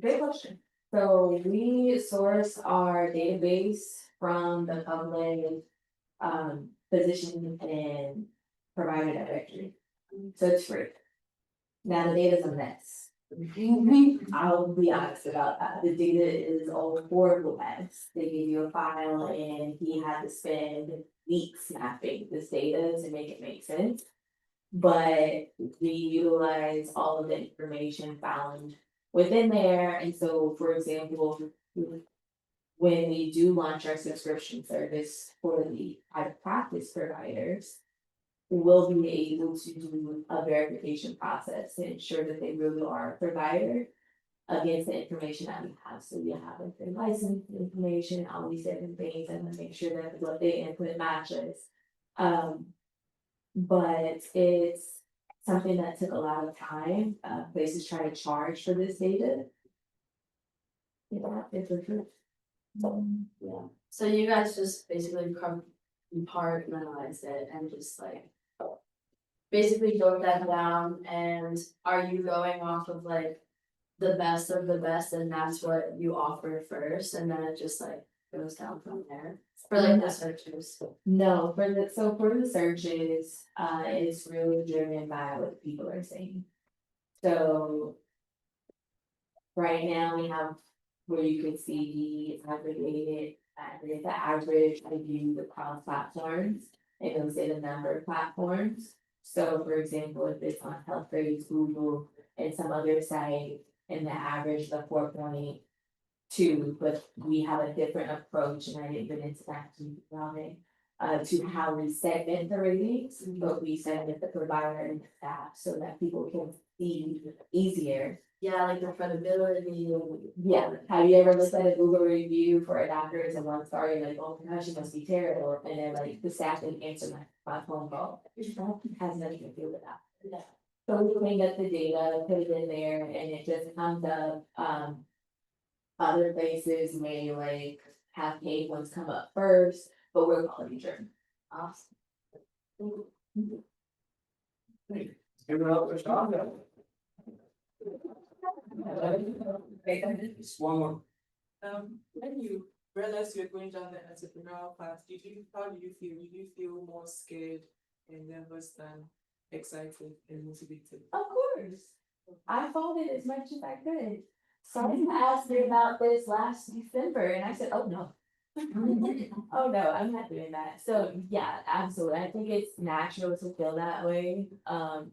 Great question. So we source our database from the public physician and provider directory. So it's free. Now the data's a mess. I'll be honest about that. The data is a horrible mess. They give you a file and he had to spend weeks mapping this data to make it make sense. But we utilize all of the information found within there. And so, for example, when we do launch our subscription service for the private practice providers, we'll be able to do a verification process to ensure that they really are a provider against the information that we have. So we have like their license information, all these different things, and then make sure that what they input matches. But it's something that took a lot of time. Places try to charge for this data. Yeah, it's a truth. Yeah, so you guys just basically compartmentalize it and just like basically broke that down, and are you going off of like the best of the best and that's what you offer first and then it just like goes down from there for like the searchers? No, for the searches, it's really driven by what people are saying. So right now we have where you can see the aggregated, the average review across platforms. It goes in a number of platforms. So for example, if it's on HealthGrades, Google, and some other site, and the average is 4.2, but we have a different approach, and I didn't get into that to how we segment the ratings, but we segment the provider and the staff so that people can see easier. Yeah, like the credibility. Yeah, have you ever looked at a Google review for a doctor as a 1 star, you're like, oh my gosh, it must be terrible, and then like the staff didn't answer my phone call, that has nothing to do with that. Yeah. So we cleaned up the data, put it in there, and it just comes up, other places may like have paid ones come up first, but we're quality driven. Awesome. Give it up for Chonda. Just one more. When you realized you're going down the entrepreneurial path, how did you feel? Did you feel more scared and nervous than excited and motivated? Of course, I followed it as much as I could. Someone asked me about this last December and I said, oh no. Oh no, I'm not doing that. So yeah, absolutely. I think it's natural to feel that way.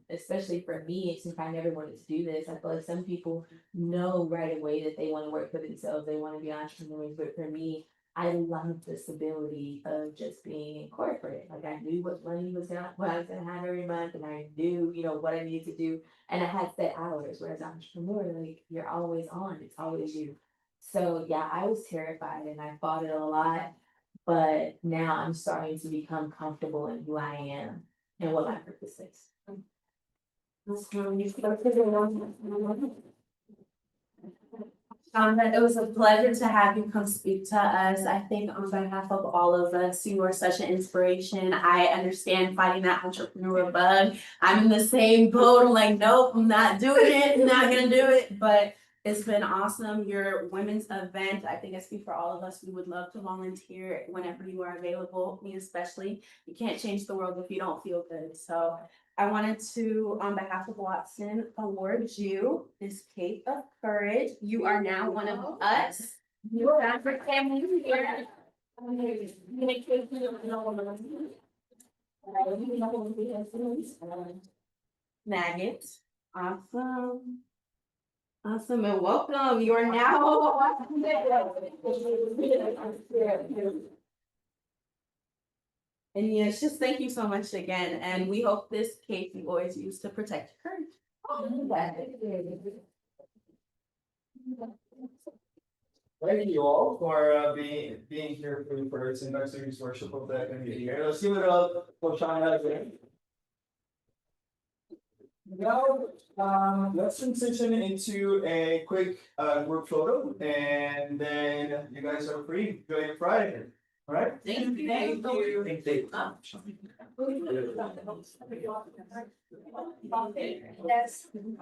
Especially for me, since I never wanted to do this. I feel like some people know right away that they want to work for themselves, they want to be entrepreneurs, but for me, I love the stability of just being in corporate. Like I knew what money was what I was gonna have every month, and I knew, what I needed to do, and I had set hours. Whereas entrepreneur, like you're always on, it's always you. So yeah, I was terrified and I fought it a lot, but now I'm starting to become comfortable in who I am and what my purpose is. It was a pleasure to have you come speak to us. I think on behalf of all of us, you are such an inspiration. I understand fighting that entrepreneur bug. I'm in the same boat. I'm like, nope, I'm not doing it. I'm not gonna do it. But it's been awesome. Your women's event, I think I speak for all of us. We would love to volunteer whenever you are available, me especially. You can't change the world if you don't feel good. So I wanted to, on behalf of Watson, award you this Cape of Courage. You are now one of us. You're African here. Maggots. Awesome. Awesome and welcome. You are now. And yes, just thank you so much again. And we hope this case you always use to protect your courage. Thank you all for being here for the first Investors Worship of the Academy year. Let's give it up for Chonda again. Now, let's transition into a quick group photo, and then you guys are free. Enjoy your Friday. All right? Thank you. Thank you. Thank you. Yes.